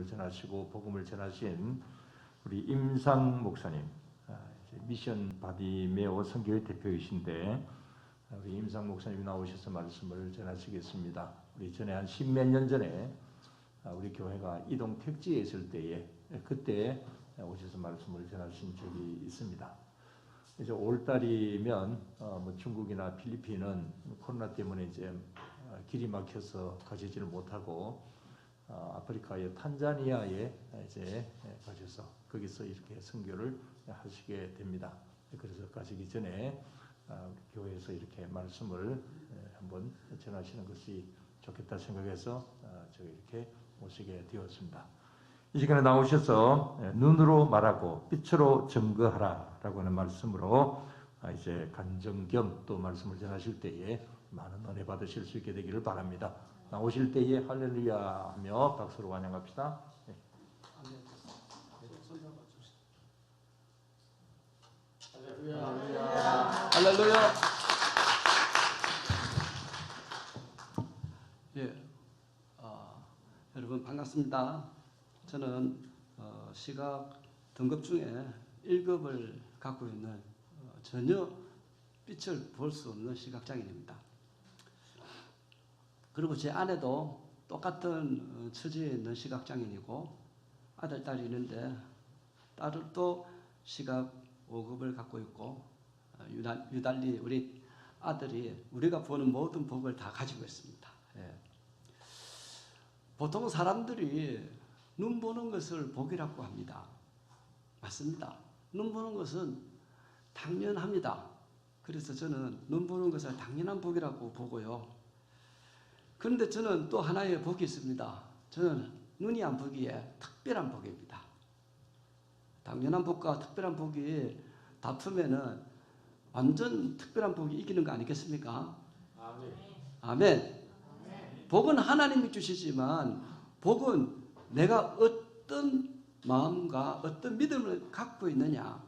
전하시고 복음을 전하신 우리 임상 목사님, 미션 바디메오 선교회 대표이신데 우리 임상 목사님이 나오셔서 말씀을 전하시겠습니다. 우리 전에 한 십몇 년 전에 우리 교회가 이동 택지에 있을 때에 그때 오셔서 말씀을 전하신 적이 있습니다. 이제 5월달이면 뭐 중국이나 필리핀은 코로나 때문에 이제 길이 막혀서 가시지를 못하고 아프리카의 탄자니아에 이제 가셔서 거기서 이렇게 선교를 하시게 됩니다. 그래서 가시기 전에 교회에서 이렇게 말씀을 한번 전하시는 것이 좋겠다 생각해서 제가 이렇게 모시게 되었습니다. 이 시간에 나오셔서 눈으로 말하고 빛으로 증거하라라고 하는 말씀으로 이제 간증 겸 또 말씀을 전하실 때에 많은 은혜 받으실 수 있게 되기를 바랍니다. 나오실 때에 할렐루야 하며 박수로 환영합시다. 네. 할렐루야. 할렐루야. 예, 여러분 반갑습니다. 저는 시각 등급 중에 1급을 갖고 있는 전혀 빛을 볼 수 없는 시각장애인입니다. 그리고 제 아내도 똑같은 처지에 있는 시각장애인이고 아들, 딸이 있는데 딸도 시각 5급을 갖고 있고 유달리 우리 아들이 우리가 보는 모든 복을 다 가지고 있습니다. 예. 보통 사람들이 눈 보는 것을 복이라고 합니다. 맞습니다. 눈 보는 것은 당연합니다. 그래서 저는 눈 보는 것을 당연한 복이라고 보고요. 그런데 저는 또 하나의 복이 있습니다. 저는 눈이 안 보기에 특별한 복입니다. 당연한 복과 특별한 복이 다투면은 완전 특별한 복이 이기는 거 아니겠습니까? 아멘. 아멘. 복은 하나님이 주시지만 복은 내가 어떤 마음과 어떤 믿음을 갖고 있느냐.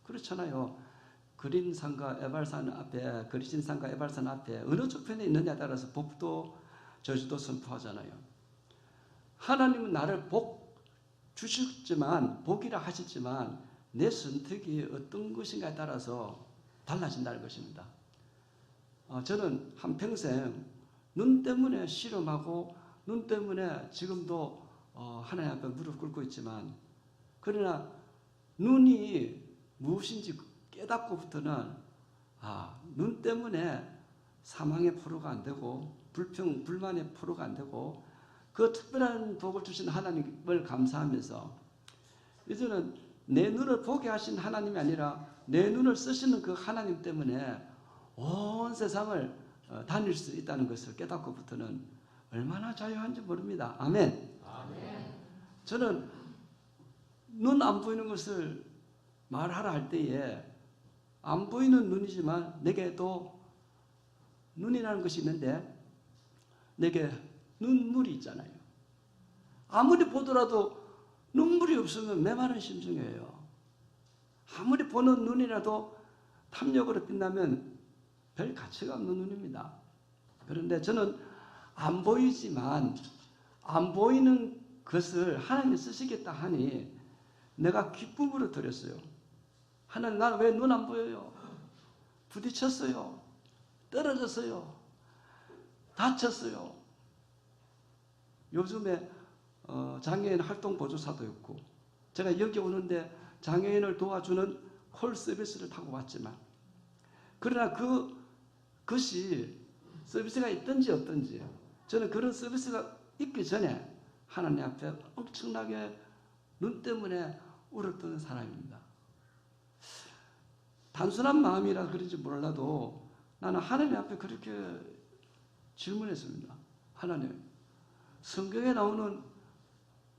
그렇잖아요. 그린 산과 에발산 앞에, 그리신 산과 에발산 앞에 어느 쪽편에 있느냐에 따라서 복도 저주도 선포하잖아요. 하나님은 나를 복 주셨지만, 복이라 하셨지만 내 선택이 어떤 것인가에 따라서 달라진다는 것입니다. 저는 한평생 눈 때문에 씨름하고 눈 때문에 지금도 하나님 앞에 무릎 꿇고 있지만, 그러나 눈이 무엇인지 깨닫고부터는 눈 때문에 사망의 포로가 안 되고 불만의 포로가 안 되고 그 특별한 복을 주신 하나님을 감사하면서 이제는 내 눈을 보게 하신 하나님이 아니라 내 눈을 쓰시는 그 하나님 때문에 온 세상을 다닐 수 있다는 것을 깨닫고부터는 얼마나 자유한지 모릅니다. 아멘. 아멘. 저는 눈 안 보이는 것을 말하라 할 때에 안 보이는 눈이지만 내게도 눈이라는 것이 있는데 내게 눈물이 있잖아요. 아무리 보더라도 눈물이 없으면 메마른 심정이에요. 아무리 보는 눈이라도 탐욕으로 빛나면 별 가치가 없는 눈입니다. 그런데 저는 안 보이지만 안 보이는 것을 하나님이 쓰시겠다 하니 내가 기쁨으로 드렸어요. 하나님, 나는 왜 눈 안 보여요? 부딪혔어요. 떨어졌어요. 다쳤어요. 요즘에 장애인 활동 보조사도 있고 제가 여기 오는데 장애인을 도와주는 콜 서비스를 타고 왔지만, 그러나 그것이 서비스가 있든지 없든지 저는 그런 서비스가 있기 전에 하나님 앞에 엄청나게 눈 때문에 울었던 사람입니다. 단순한 마음이라 그런지 몰라도 나는 하나님 앞에 그렇게 질문했습니다. 하나님, 성경에 나오는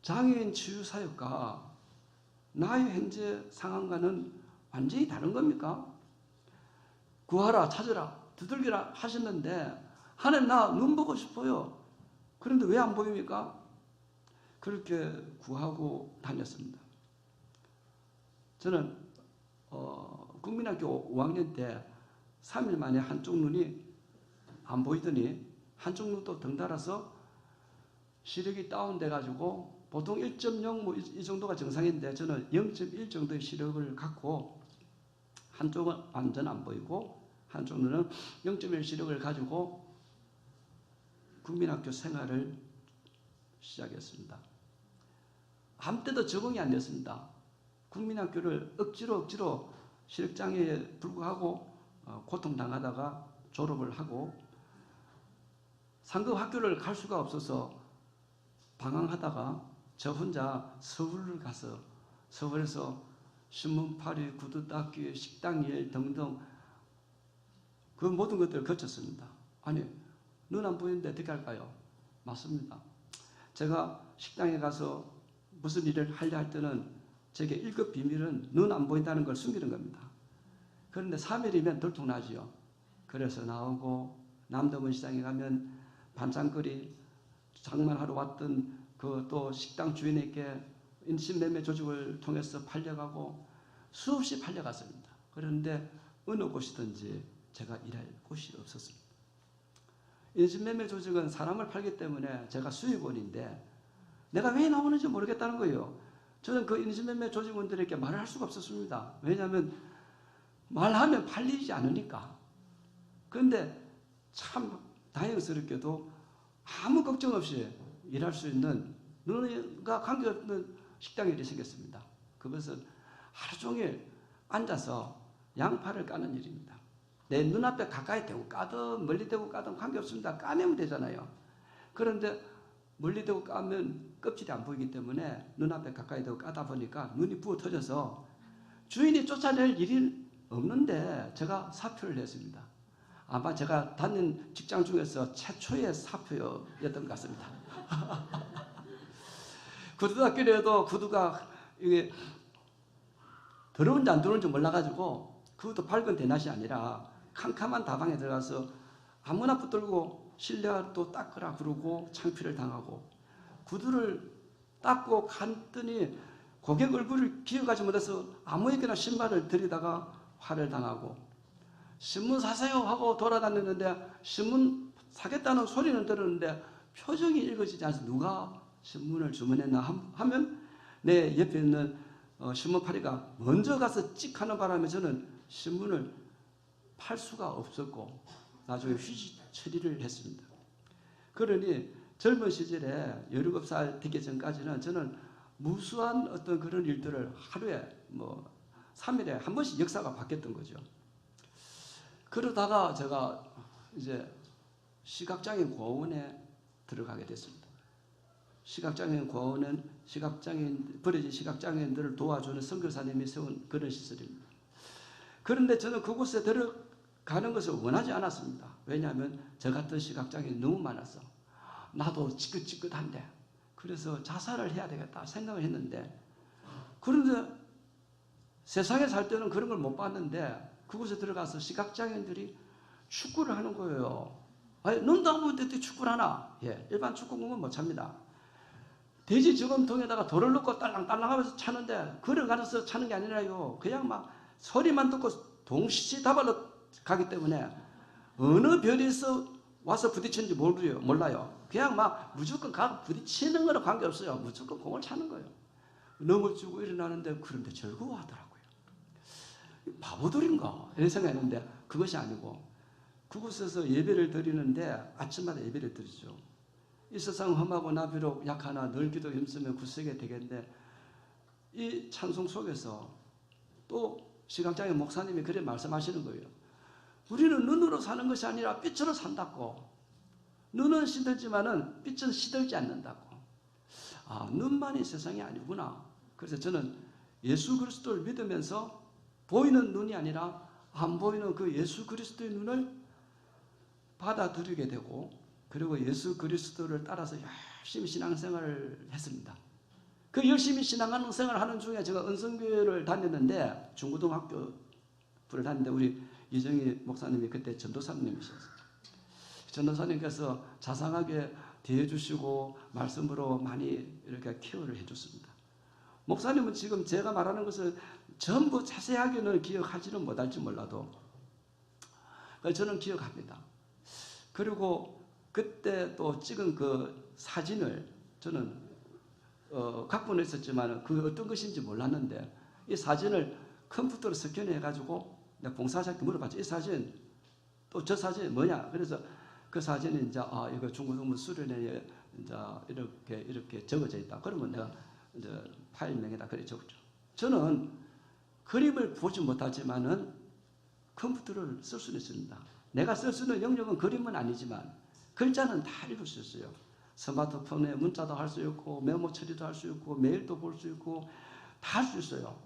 장애인 치유 사역과 나의 현재 상황과는 완전히 다른 겁니까? 구하라, 찾으라, 두들기라 하셨는데 하나님, 나 눈 보고 싶어요. 그런데 왜 안 보입니까? 그렇게 구하고 다녔습니다. 저는 국민학교 5학년 때 3일 만에 한쪽 눈이 안 보이더니 한쪽 눈도 덩달아서 시력이 다운돼가지고 보통 1.0 뭐 이 정도가 정상인데 저는 0.1 정도의 시력을 갖고 한쪽은 완전 안 보이고 한쪽은 0.1 시력을 가지고 국민학교 생활을 시작했습니다. 아무 때도 적응이 안 됐습니다. 국민학교를 억지로 시력장애에 불구하고 고통당하다가 졸업을 하고 상급 학교를 갈 수가 없어서 방황하다가 저 혼자 서울을 가서 서울에서 신문팔이, 구두 닦기, 식당 일 등등 그 모든 것들을 거쳤습니다. 아니, 눈 안 보이는데 어떻게 할까요? 맞습니다. 제가 식당에 가서 무슨 일을 하려 할 때는 제게 1급 비밀은 눈 안 보인다는 걸 숨기는 겁니다. 그런데 3일이면 들통나지요. 그래서 나오고 남대문 시장에 가면 반찬거리 장만하러 왔던 그 또 식당 주인에게 인신매매 조직을 통해서 팔려가고 수없이 팔려갔습니다. 그런데 어느 곳이든지 제가 일할 곳이 없었습니다. 인신매매 조직은 사람을 팔기 때문에 제가 수익원인데 내가 왜 나오는지 모르겠다는 거예요. 저는 그 인신매매 조직원들에게 말을 할 수가 없었습니다. 왜냐하면 말하면 팔리지 않으니까. 그런데 참 다행스럽게도 아무 걱정 없이 일할 수 있는 눈과 관계없는 식당 일이 생겼습니다. 그것은 하루 종일 앉아서 양파를 까는 일입니다. 내 눈앞에 가까이 대고 까든 멀리 대고 까든 관계없습니다. 까내면 되잖아요. 그런데 멀리 대고 까면 껍질이 안 보이기 때문에 눈앞에 가까이 대고 까다 보니까 눈이 부어 터져서 주인이 쫓아낼 일이 없는데 제가 사표를 냈습니다. 아마 제가 다닌 직장 중에서 최초의 사표였던 것 같습니다. 구두닦기로 구두가 이게 더러운지 안 더러운지 몰라가지고 그것도 밝은 대낮이 아니라 캄캄한 다방에 들어가서 아무나 붙들고 실내화도 닦으라 그러고 창피를 당하고 구두를 닦고 갔더니 고객 얼굴을 기억하지 못해서 아무에게나 신발을 들이다가 화를 당하고 신문 사세요 하고 돌아다녔는데 신문 사겠다는 소리는 들었는데 표정이 읽어지지 않아서 누가 신문을 주문했나 하면 내 옆에 있는 신문파리가 먼저 가서 찍 하는 바람에 저는 신문을 팔 수가 없었고 나중에 휴지 처리를 했습니다. 그러니 젊은 시절에 17살 되기 전까지는 저는 무수한 어떤 그런 일들을 하루에 3일에 한 번씩 역사가 바뀌었던 거죠. 그러다가 제가 이제 시각장애인 고아원에 들어가게 됐습니다. 시각장애인 고아원은 버려진 시각장애인들을 도와주는 선교사님이 세운 그런 시설입니다. 그런데 저는 그곳에 들어가는 것을 원하지 않았습니다. 왜냐하면 저 같은 시각장애인이 너무 많아서 나도 찌긋찌긋한데 그래서 자살을 해야 되겠다 생각을 했는데 그런데 세상에 살 때는 그런 걸 못 봤는데 그곳에 들어가서 시각장애인들이 축구를 하는 거예요. 아니, 눈도 안 보이는데 어떻게 축구를 하나? 예, 일반 축구공은 못 찹니다. 돼지 저금통에다가 돌을 넣고 딸랑딸랑 하면서 차는데 걸어가면서 차는 게 아니라요. 그냥 막 소리만 듣고 동시다발로 가기 때문에 어느 별에서 와서 부딪히는지 몰라요. 그냥 막 무조건 가고 부딪히는 거랑 관계없어요. 무조건 공을 차는 거예요. 넘어지고 일어나는데 그런데 즐거워하더라고요. 바보들인가 이런 생각했는데 그것이 아니고 그곳에서 예배를 드리는데 아침마다 예배를 드리죠. 이 세상 험하고 나 비록 약하나 늘 기도 힘쓰면 굳세게 되겠는데 이 찬송 속에서 또 시각장애 목사님이 그래 말씀하시는 거예요. 우리는 눈으로 사는 것이 아니라 빛으로 산다고. 눈은 시들지만은 빛은 시들지 않는다고. 아, 눈만이 세상이 아니구나. 그래서 저는 예수 그리스도를 믿으면서 보이는 눈이 아니라 안 보이는 그 예수 그리스도의 눈을 받아들이게 되고 그리고 예수 그리스도를 따라서 열심히 신앙생활을 했습니다. 그 열심히 신앙생활을 하는 중에 제가 은성교회를 다녔는데 중고등학교를 다녔는데 우리 이정희 목사님이 그때 전도사님이셨어요. 전도사님께서 자상하게 대해주시고 말씀으로 많이 이렇게 케어를 해줬습니다. 목사님은 지금 제가 말하는 것을 전부 자세하게는 기억하지는 못할지 몰라도 저는 기억합니다. 그리고 그때 또 찍은 그 사진을 저는 갖고는 있었지만 그 어떤 것인지 몰랐는데 이 사진을 컴퓨터로 스캔해 가지고 내가 봉사자한테 물어봤죠. 이 사진 또 저 사진이 뭐냐? 그래서 그 사진이 이제 이거 중고등부 수련회에 이제 이렇게 적어져 있다. 그러면 내가 이제 파일명에다 그래 적었죠. 저는 그림을 보지 못하지만은 컴퓨터를 쓸 수는 있습니다. 내가 쓸 수 있는 영역은 그림은 아니지만 글자는 다 읽을 수 있어요. 스마트폰에 문자도 할 수 있고 메모 처리도 할 수 있고 메일도 볼 수 있고 다 할 수 있어요.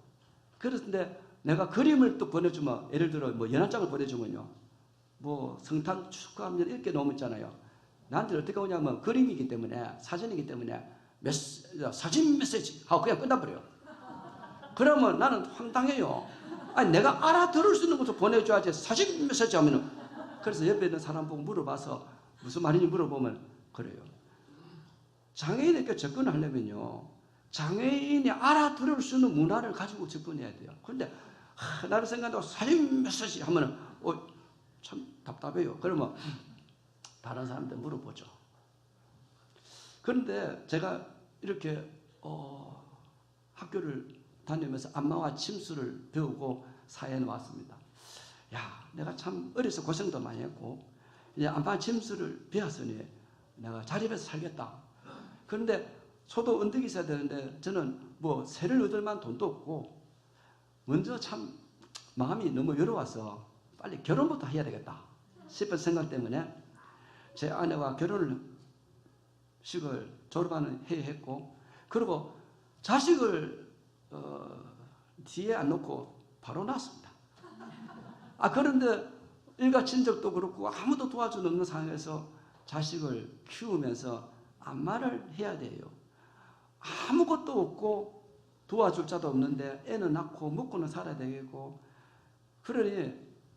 그런데 내가 그림을 또 보내주면 예를 들어 뭐 연합장을 보내주면요. 뭐 성탄 축하합니다 이렇게 놓으면 있잖아요. 나한테 어떻게 오냐면 그림이기 때문에 사진이기 때문에 사진 메시지 하고 그냥 끝나버려요. 그러면 나는 황당해요. 아니 내가 알아들을 수 있는 것을 보내줘야지 사진 메시지 하면은. 그래서 옆에 있는 사람 보고 물어봐서 무슨 말인지 물어보면 그래요. 장애인에게 접근하려면요. 장애인이 알아들을 수 있는 문화를 가지고 접근해야 돼요. 그런데 나를 생각하고 사진 메시지 하면은 참 답답해요. 그러면 다른 사람한테 물어보죠. 그런데 제가 이렇게 학교를 다니면서 안마와 침수를 배우고 사회에 왔습니다. 야, 내가 참 어려서 고생도 많이 했고 이제 안마 침수를 배웠으니 내가 자립해서 살겠다. 그런데 저도 언덕이 있어야 되는데 저는 뭐 새를 얻을 만한 돈도 없고 먼저 참 마음이 너무 외로워서 빨리 결혼부터 해야 되겠다 싶은 생각 때문에 제 아내와 결혼식을 졸업하는 해에 했고 그리고 자식을 뒤에 안 놓고 바로 낳았습니다. 그런데 일가 친척도 그렇고 아무도 도와주는 없는 상황에서 자식을 키우면서 안마를 해야 돼요. 아무것도 없고 도와줄 자도 없는데 애는 낳고 먹고는 살아야 되겠고 그러니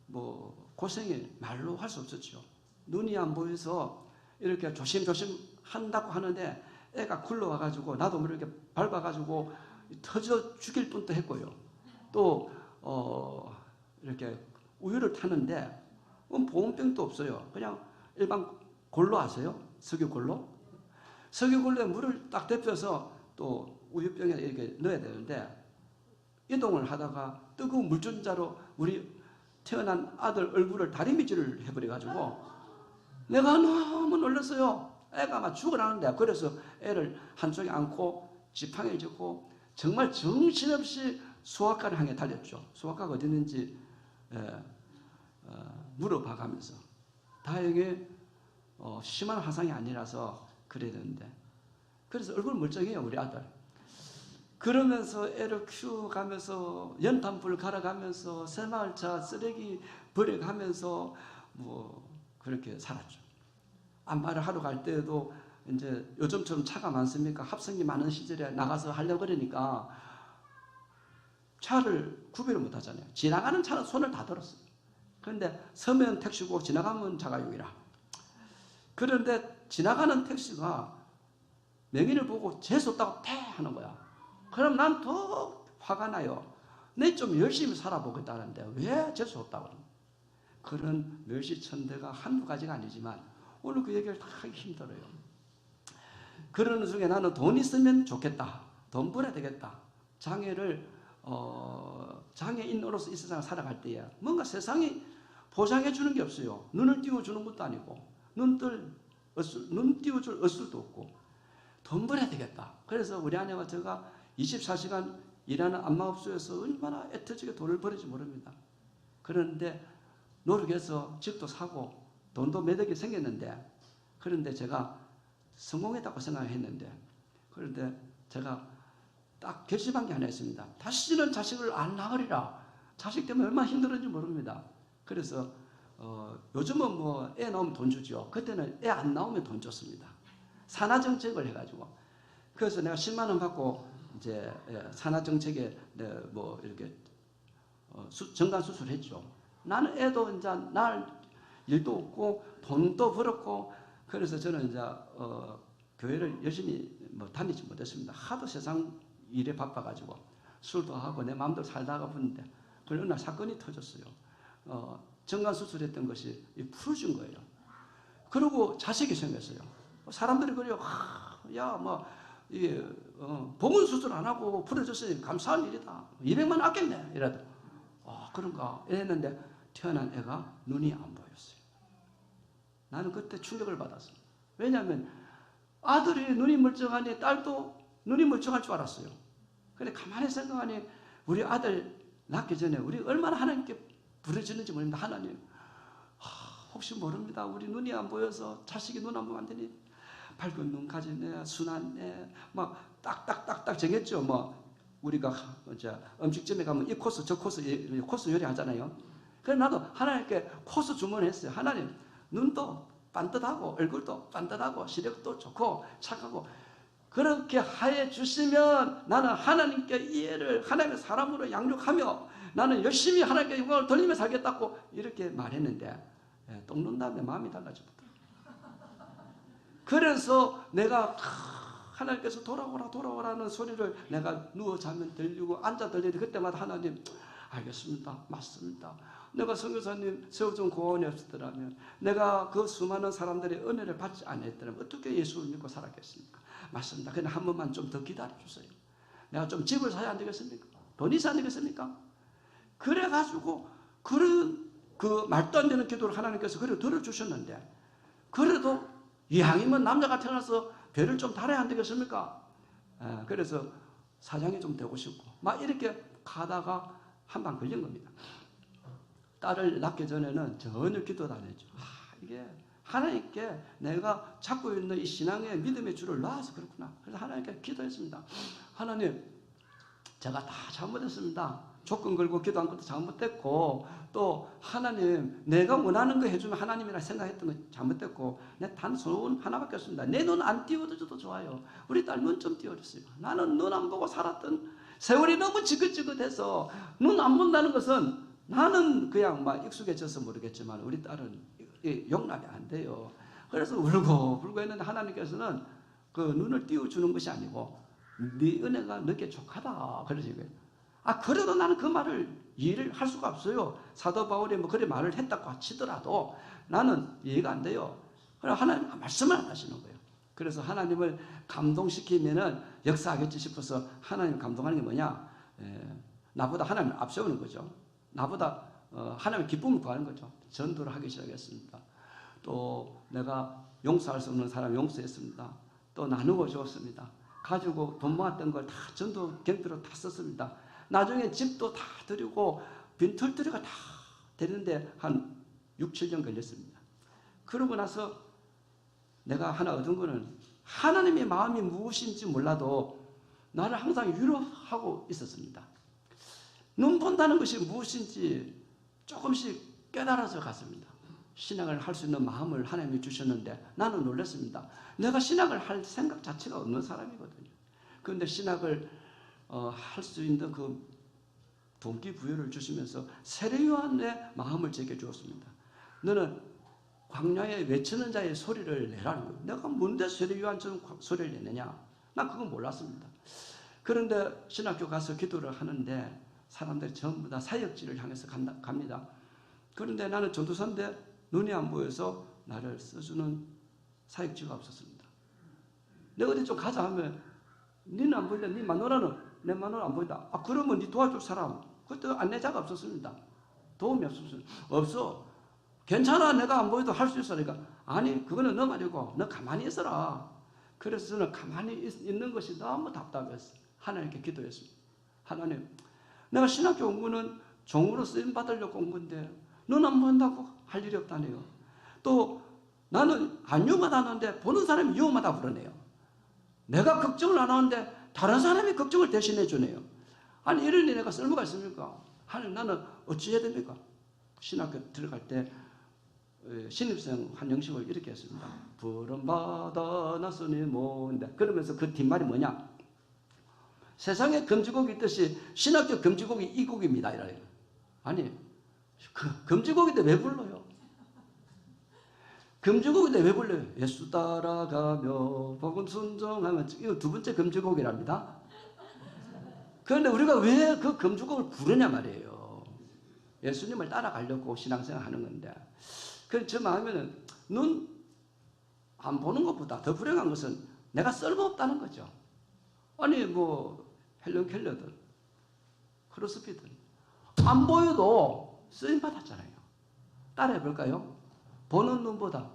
뭐 고생이 말로 할 수 없었죠. 눈이 안 보여서 이렇게 조심조심 한다고 하는데 애가 굴러와가지고 나도 모르게 밟아가지고 터져 죽일 뻔도 했고요. 또 이렇게 우유를 타는데 보온병도 없어요. 그냥 일반 골로 아세요? 석유골로? 석유골로에 물을 딱 데펴서 또 우유병에 이렇게 넣어야 되는데 이동을 하다가 뜨거운 물전자로 우리 태어난 아들 얼굴을 다리미질을 해버려가지고 내가 너무 놀랐어요. 애가 막 죽어나는데 그래서 애를 한쪽에 안고 지팡이를 짚고 정말 정신없이 소아과를 향해 달렸죠. 소아과가 어디 있는지 물어봐가면서 다행히 심한 화상이 아니라서 그래야 되는데 그래서 얼굴 멀쩡해요 우리 아들. 그러면서 애를 키워가면서 연탄불 갈아가면서 새마을차 쓰레기 버려가면서 뭐 그렇게 살았죠. 안마를 하러 갈 때에도 이제 요즘처럼 차가 많습니까? 합성이 많은 시절에 나가서 하려고 그러니까 차를 구별을 못 하잖아요. 지나가는 차는 손을 다 들었어요. 그런데 서면 택시고 지나가면 자가용이라. 그런데 지나가는 택시가 명의를 보고 재수 없다고 태 하는 거야. 그럼 난 더 화가 나요. 내 좀 열심히 살아보겠다는데 왜 재수 없다고 그러는 그런 멸시천대가 한두 가지가 아니지만 오늘 그 얘기를 다 하기 힘들어요. 그런 중에 나는 돈 있으면 좋겠다. 돈 벌어야 되겠다. 장애를 장애인으로서 이 세상을 살아갈 때에 뭔가 세상이 보장해 주는 게 없어요. 눈을 띄워주는 것도 아니고 눈 띄워줄 어술도 없고 돈 벌어야 되겠다. 그래서 우리 아내와 제가 24시간 일하는 안마업소에서 얼마나 애터지게 돈을 벌는지 모릅니다. 그런데 노력해서 집도 사고 돈도 몇 억이 생겼는데 그런데 제가 성공했다고 생각했는데 그런데 제가 딱 결심한 게 하나 있습니다. 다시는 자식을 안 낳으리라. 자식 때문에 얼마나 힘들었는지 모릅니다. 그래서 요즘은 뭐 애 나오면 돈 주죠. 그때는 애 안 나오면 돈 줬습니다. 산하정책을 해가지고 그래서 내가 10만 원 받고 이제 산하정책에 뭐 이렇게 정관 수술했죠. 나는 애도 이제 날 일도 없고 돈도 벌었고 그래서 저는 이제 교회를 열심히 뭐 다니지 못했습니다. 하도 세상 일에 바빠가지고 술도 하고 내 마음대로 살다가 보는데 그 어느 날 사건이 터졌어요. 정관 수술했던 것이 풀어준 거예요. 그리고 자식이 생겼어요. 사람들이 그래요. 야, 뭐 이게 보건 수술 안 하고 풀어줬으니 감사한 일이다. 200만 원 아꼈네. 이래도 그런가 이랬는데 태어난 애가 눈이 안 보였어요. 나는 그때 충격을 받았어. 왜냐하면 아들이 눈이 멀쩡하니 딸도 눈이 멀쩡할 줄 알았어요. 근데 가만히 생각하니 우리 아들 낳기 전에 우리 얼마나 하나님께 부르짖는지 모릅니다. 하나님, 혹시 모릅니다. 우리 눈이 안 보여서 자식이 눈 안 보면 안 되니 밝은 눈 가진 애, 순한 애, 막 딱딱딱딱 정했죠. 뭐 우리가 이제 음식점에 가면 이 코스 저 코스 코스 요리하잖아요. 그래서 나도 하나님께 코스 주문했어요. 하나님, 눈도 반듯하고 얼굴도 반듯하고 시력도 좋고 착하고 그렇게 하여 주시면 나는 하나님께 이 애를 하나님의 사람으로 양육하며 나는 열심히 하나님께 영광을 돌리며 살겠다고 이렇게 말했는데 똥 눈 다음에 마음이 달라집니다. 그래서 내가 하나님께서 돌아오라는 소리를 내가 누워 자면 들리고 앉아 들리는데 그때마다 하나님, 알겠습니다. 맞습니다. 내가 선교사님 세워준 고원이 없었더라면, 내가 그 수많은 사람들의 은혜를 받지 않았더라면 어떻게 예수를 믿고 살았겠습니까? 맞습니다. 그냥 한 번만 좀 더 기다려주세요. 내가 좀 집을 사야 안 되겠습니까? 돈이 있어야 안 되겠습니까? 그래가지고 그런 그 말도 안 되는 기도를 하나님께서 그래 들어주셨는데, 그래도 이왕이면 남자가 태어나서 별을 좀 달아야 안 되겠습니까? 그래서 사장이 좀 되고 싶고 막 이렇게 가다가 한 방 걸린 겁니다. 딸을 낳기 전에는 전혀 기도도 안 했죠. 이게 하나님께 내가 찾고 있는 이 신앙의 믿음의 줄을 놔서 그렇구나. 그래서 하나님께 기도했습니다. 하나님, 제가 다 잘못했습니다. 조건 걸고 기도한 것도 잘못됐고, 또 하나님, 내가 원하는 거 해주면 하나님이라 생각했던 거 잘못됐고, 내 단 소원 하나밖에 없습니다. 내 눈 안 띄워줘도 좋아요. 우리 딸 눈 좀 띄워주세요. 나는 눈 안 보고 살았던 세월이 너무 지긋지긋해서 눈 안 본다는 것은 나는 그냥 막 익숙해져서 모르겠지만 우리 딸은 용납이 안 돼요. 그래서 울고 했는데 하나님께서는 그 눈을 띄워주는 것이 아니고 네 은혜가 너게 족하다 그러시고요. 그래도 나는 그 말을 이해를 할 수가 없어요. 사도 바울이 뭐 그래 말을 했다고 치더라도 나는 이해가 안 돼요. 그래서 하나님 말씀을 안 하시는 거예요. 그래서 하나님을 감동시키면은 역사하겠지 싶어서 하나님 감동하는 게 뭐냐? 나보다 하나님을 앞세우는 거죠. 나보다 하나님의 기쁨을 구하는 거죠. 전도를 하기 시작했습니다. 또 내가 용서할 수 없는 사람 용서했습니다. 또 나누고 주었습니다. 가지고 돈 모았던 걸 다 전도 경비로 다 썼습니다. 나중에 집도 다 드리고 빈털터리가 다 되는데 한 6, 7년 걸렸습니다. 그러고 나서 내가 하나 얻은 거는 하나님의 마음이 무엇인지 몰라도 나를 항상 위로하고 있었습니다. 눈 본다는 것이 무엇인지 조금씩 깨달아서 갔습니다. 신앙을 할 수 있는 마음을 하나님이 주셨는데 나는 놀랐습니다. 내가 신앙을 할 생각 자체가 없는 사람이거든요. 그런데 신학을 할 수 있는 그 동기부여를 주시면서 세례요한의 마음을 제게 주었습니다. 너는 광야에 외치는 자의 소리를 내라는 거예요. 내가 뭔데 세례요한처럼 소리를 내느냐? 난 그건 몰랐습니다. 그런데 신학교 가서 기도를 하는데 사람들이 전부 다 사역지를 향해서 갑니다. 그런데 나는 전도사인데 눈이 안 보여서 나를 써주는 사역지가 없었습니다. 내가 어디 좀 가자 하면 니는 안 보인다. 니 마누라는 내 마누라 안 보인다. 그러면 니 도와줄 사람. 그때 안내자가 없었습니다. 도움이 없었어요. 없어. 괜찮아. 내가 안 보여도 할 수 있어. 그러니까 아니 그거는 너 말이고 너 가만히 있어라. 그래서 저는 가만히 있는 것이 너무 답답했어요. 하나님께 기도했습니다. 하나님, 내가 신학교 온 거는 종으로 쓰임 받으려고 온 건데 눈 안 보인다고 할 일이 없다네요. 또 나는 안 위험하다는데 보는 사람이 위험하다 그러네요. 내가 걱정을 안 하는데 다른 사람이 걱정을 대신해 주네요. 아니 이러니 내가 쓸모가 있습니까? 하나님, 나는 어찌해야 됩니까? 신학교 들어갈 때 신입생 환영식을 이렇게 했습니다. 푸른 바다 나서니 뭔데 그러면서 그 뒷말이 뭐냐? 세상에 금지곡이 있듯이 신학교 금지곡이 이 곡입니다. 이래요. 아니 금지곡인데 왜 불러요? 금지곡인데 왜 불러요? 예수 따라가며 복음 순종하면 이거 두 번째 금지곡이랍니다. 그런데 우리가 왜 그 금지곡을 부르냐 말이에요. 예수님을 따라가려고 신앙생활 하는 건데. 그래서 제 마음에는 눈 안 보는 것보다 더 불행한 것은 내가 쓸모없다는 거죠. 아니 뭐 헬런 켈러든 크로스피든 안 보여도 쓰임 받았잖아요. 따라해 볼까요? 보는 눈보다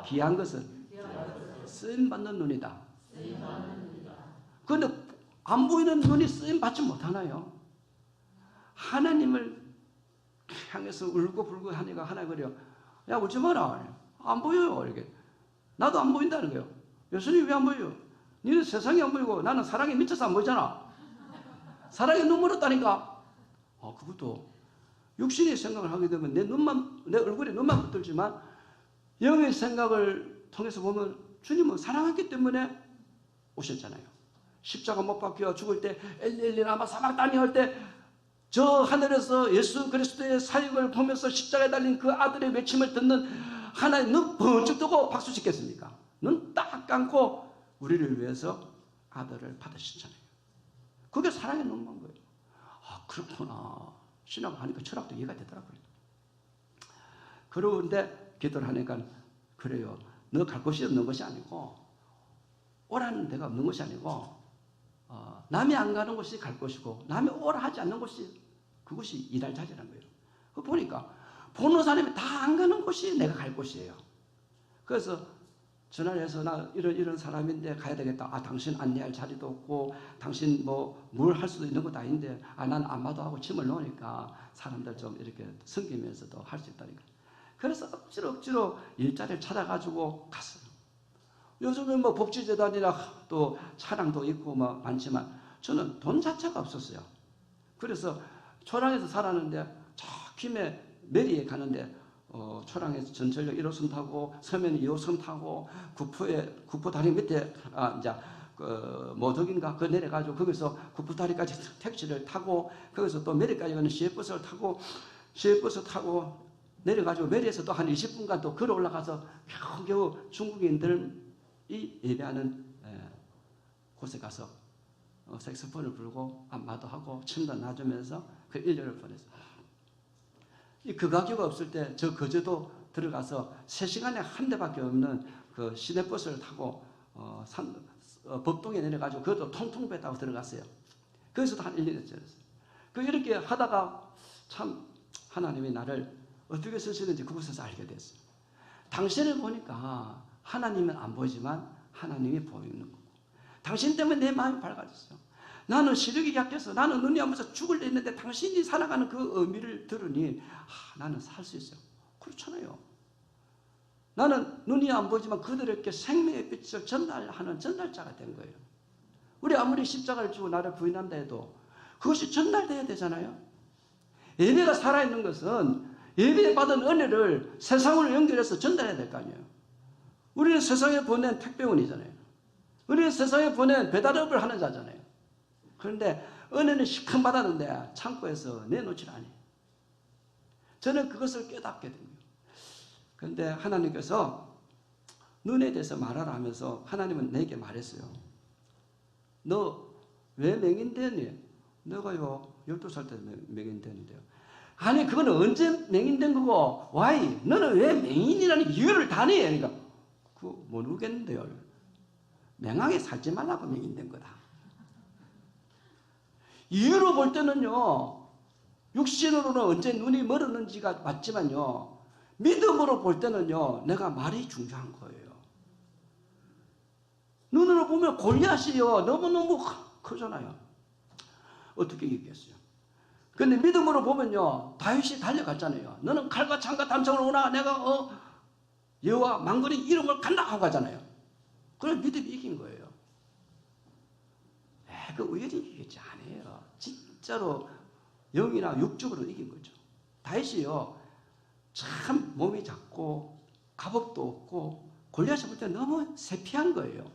귀한 것은 쓰임 받는 눈이다. 그런데 안 보이는 눈이 쓰임 받지 못하나요? 하나님을 향해서 울고불고 하니까 하나님 그래요. 야 울지 마라. 안 보여요. 이렇게. 나도 안 보인다는 거예요. 예수님 왜 안 보여요? 너는 세상이 안 보이고 나는 사랑에 미쳐서 안 보이잖아. 사랑에 눈 멀었다니까. 그것도 육신의 생각을 하게 되면 내 얼굴에 눈만 붙들지만 영의 생각을 통해서 보면 주님은 사랑했기 때문에 오셨잖아요. 십자가 못 박혀 죽을 때 엘리 라마 사막다니 할 때 저 하늘에서 예수 그리스도의 사역을 보면서 십자가에 달린 그 아들의 외침을 듣는 하나님 눈 번쩍 뜨고 박수 치겠습니까? 눈 딱 감고 우리를 위해서 아들을 받으셨잖아요. 그게 사랑의 눈만 거예요. 그렇구나. 신앙을 하니까 철학도 이해가 되더라고요. 그런데 기도를 하니까 그래요. 너 갈 곳이 없는 것이 아니고 오라는 데가 없는 것이 아니고 남이 안 가는 곳이 갈 곳이고 남이 오라 하지 않는 곳이 그곳이 일할 자리라는 거예요. 그 보니까 보는 사람이 다 안 가는 곳이 내가 갈 곳이에요. 그래서 전화해서 나 이런 사람인데 가야 되겠다. 당신 안내할 자리도 없고 당신 뭐 뭘 할 수도 있는 것도 아닌데 난 안마도 하고 침을 놓으니까 사람들 좀 이렇게 섬기면서도 할 수 있다니까. 그래서 억지로 일자리를 찾아가지고 갔어요. 요즘은 뭐 복지재단이나 또 차량도 있고 뭐 많지만 저는 돈 자체가 없었어요. 그래서 초량에서 살았는데 저 김해 메리에 가는데 초량에서 전철역 1호선 타고 서면 2호선 타고 구포 다리 밑에 이제 모덕인가 그 내려가지고 거기서 구포 다리까지 택시를 타고 거기서 또 메리까지 가는 시외버스를 타고 시외버스 타고 내려가지고 메리에서 또 한 20분간 또 걸어 올라가서 겨우겨우 중국인들이 예배하는 곳에 가서 색소폰을 불고 안마도 하고 침도 놔주면서 그 1년을 보냈어요. 그 가교가 없을 때 저 거제도 들어가서 3시간에 한 대밖에 없는 그 시내버스를 타고 법동에 내려가지고 그것도 통통 배 타고 들어갔어요. 거기서도 한 1년을 지냈어요. 이렇게 하다가 참 하나님이 나를 어떻게 쓰시는지 그곳에서 알게 됐어요. 당신을 보니까 하나님은 안 보이지만 하나님이 보이는 거고 당신 때문에 내 마음이 밝아졌어요. 나는 시력이 약해서 나는 눈이 안 보여서 죽을 했는데 당신이 살아가는 그 의미를 들으니 나는 살 수 있어요. 그렇잖아요. 나는 눈이 안 보이지만 그들에게 생명의 빛을 전달하는 전달자가 된 거예요. 우리 아무리 십자가를 지고 나를 부인한다 해도 그것이 전달돼야 되잖아요. 예배가 살아있는 것은 예배 받은 은혜를 세상으로 연결해서 전달해야 될 거 아니에요. 우리는 세상에 보낸 택배원이잖아요. 우리는 세상에 보낸 배달업을 하는 자잖아요. 그런데 은혜는 시큰 받았는데 창고에서 내놓질 않아요. 저는 그것을 깨닫게 됩니다. 그런데 하나님께서 눈에 대해서 말하라 하면서 하나님은 내게 말했어요. 너 왜 맹인되니? 내가요 12살 때 맹인되는데요. 아니 그거는 언제 맹인된 거고 와이 너는 왜 맹인이라는 이유를 다니? 그러니까 그거 모르겠는데요. 맹하게 살지 말라고 맹인된 거다. 이유로 볼 때는요. 육신으로는 언제 눈이 멀었는지가 맞지만요. 믿음으로 볼 때는요. 내가 말이 중요한 거예요. 눈으로 보면 골리앗이요. 너무너무 크잖아요. 어떻게 얘기했어요? 근데 믿음으로 보면요. 다윗이 달려갔잖아요. 너는 칼과 창과 단창으로 오나 내가 여호와 망군의 이름을 간다 하고 가잖아요. 그래 믿음이 이긴 거예요. 그 우연히 이기지 않아요. 진짜로 영이나 육적으로 이긴 거죠. 다윗이요. 참 몸이 작고 갑옷도 없고 골리앗이 볼 때 너무 세피한 거예요.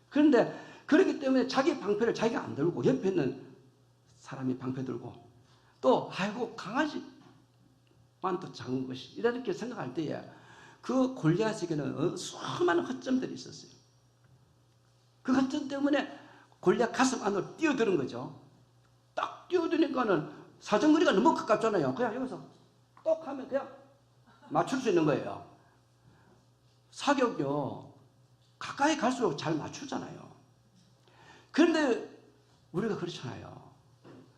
그런데 그렇기 때문에 자기 방패를 자기가 안 들고 옆에 있는 사람이 방패 들고 또 아이고 강아지만 더 작은 것이 이렇게 생각할 때에 그 골리앗에게는 수많은 허점들이 있었어요. 그 허점 때문에 골리앗 가슴 안으로 뛰어드는 거죠. 딱 뛰어드니까는 사정거리가 너무 가깝잖아요. 그냥 여기서 똑 하면 그냥 맞출 수 있는 거예요. 사격요 가까이 갈수록 잘 맞추잖아요. 그런데 우리가 그렇잖아요.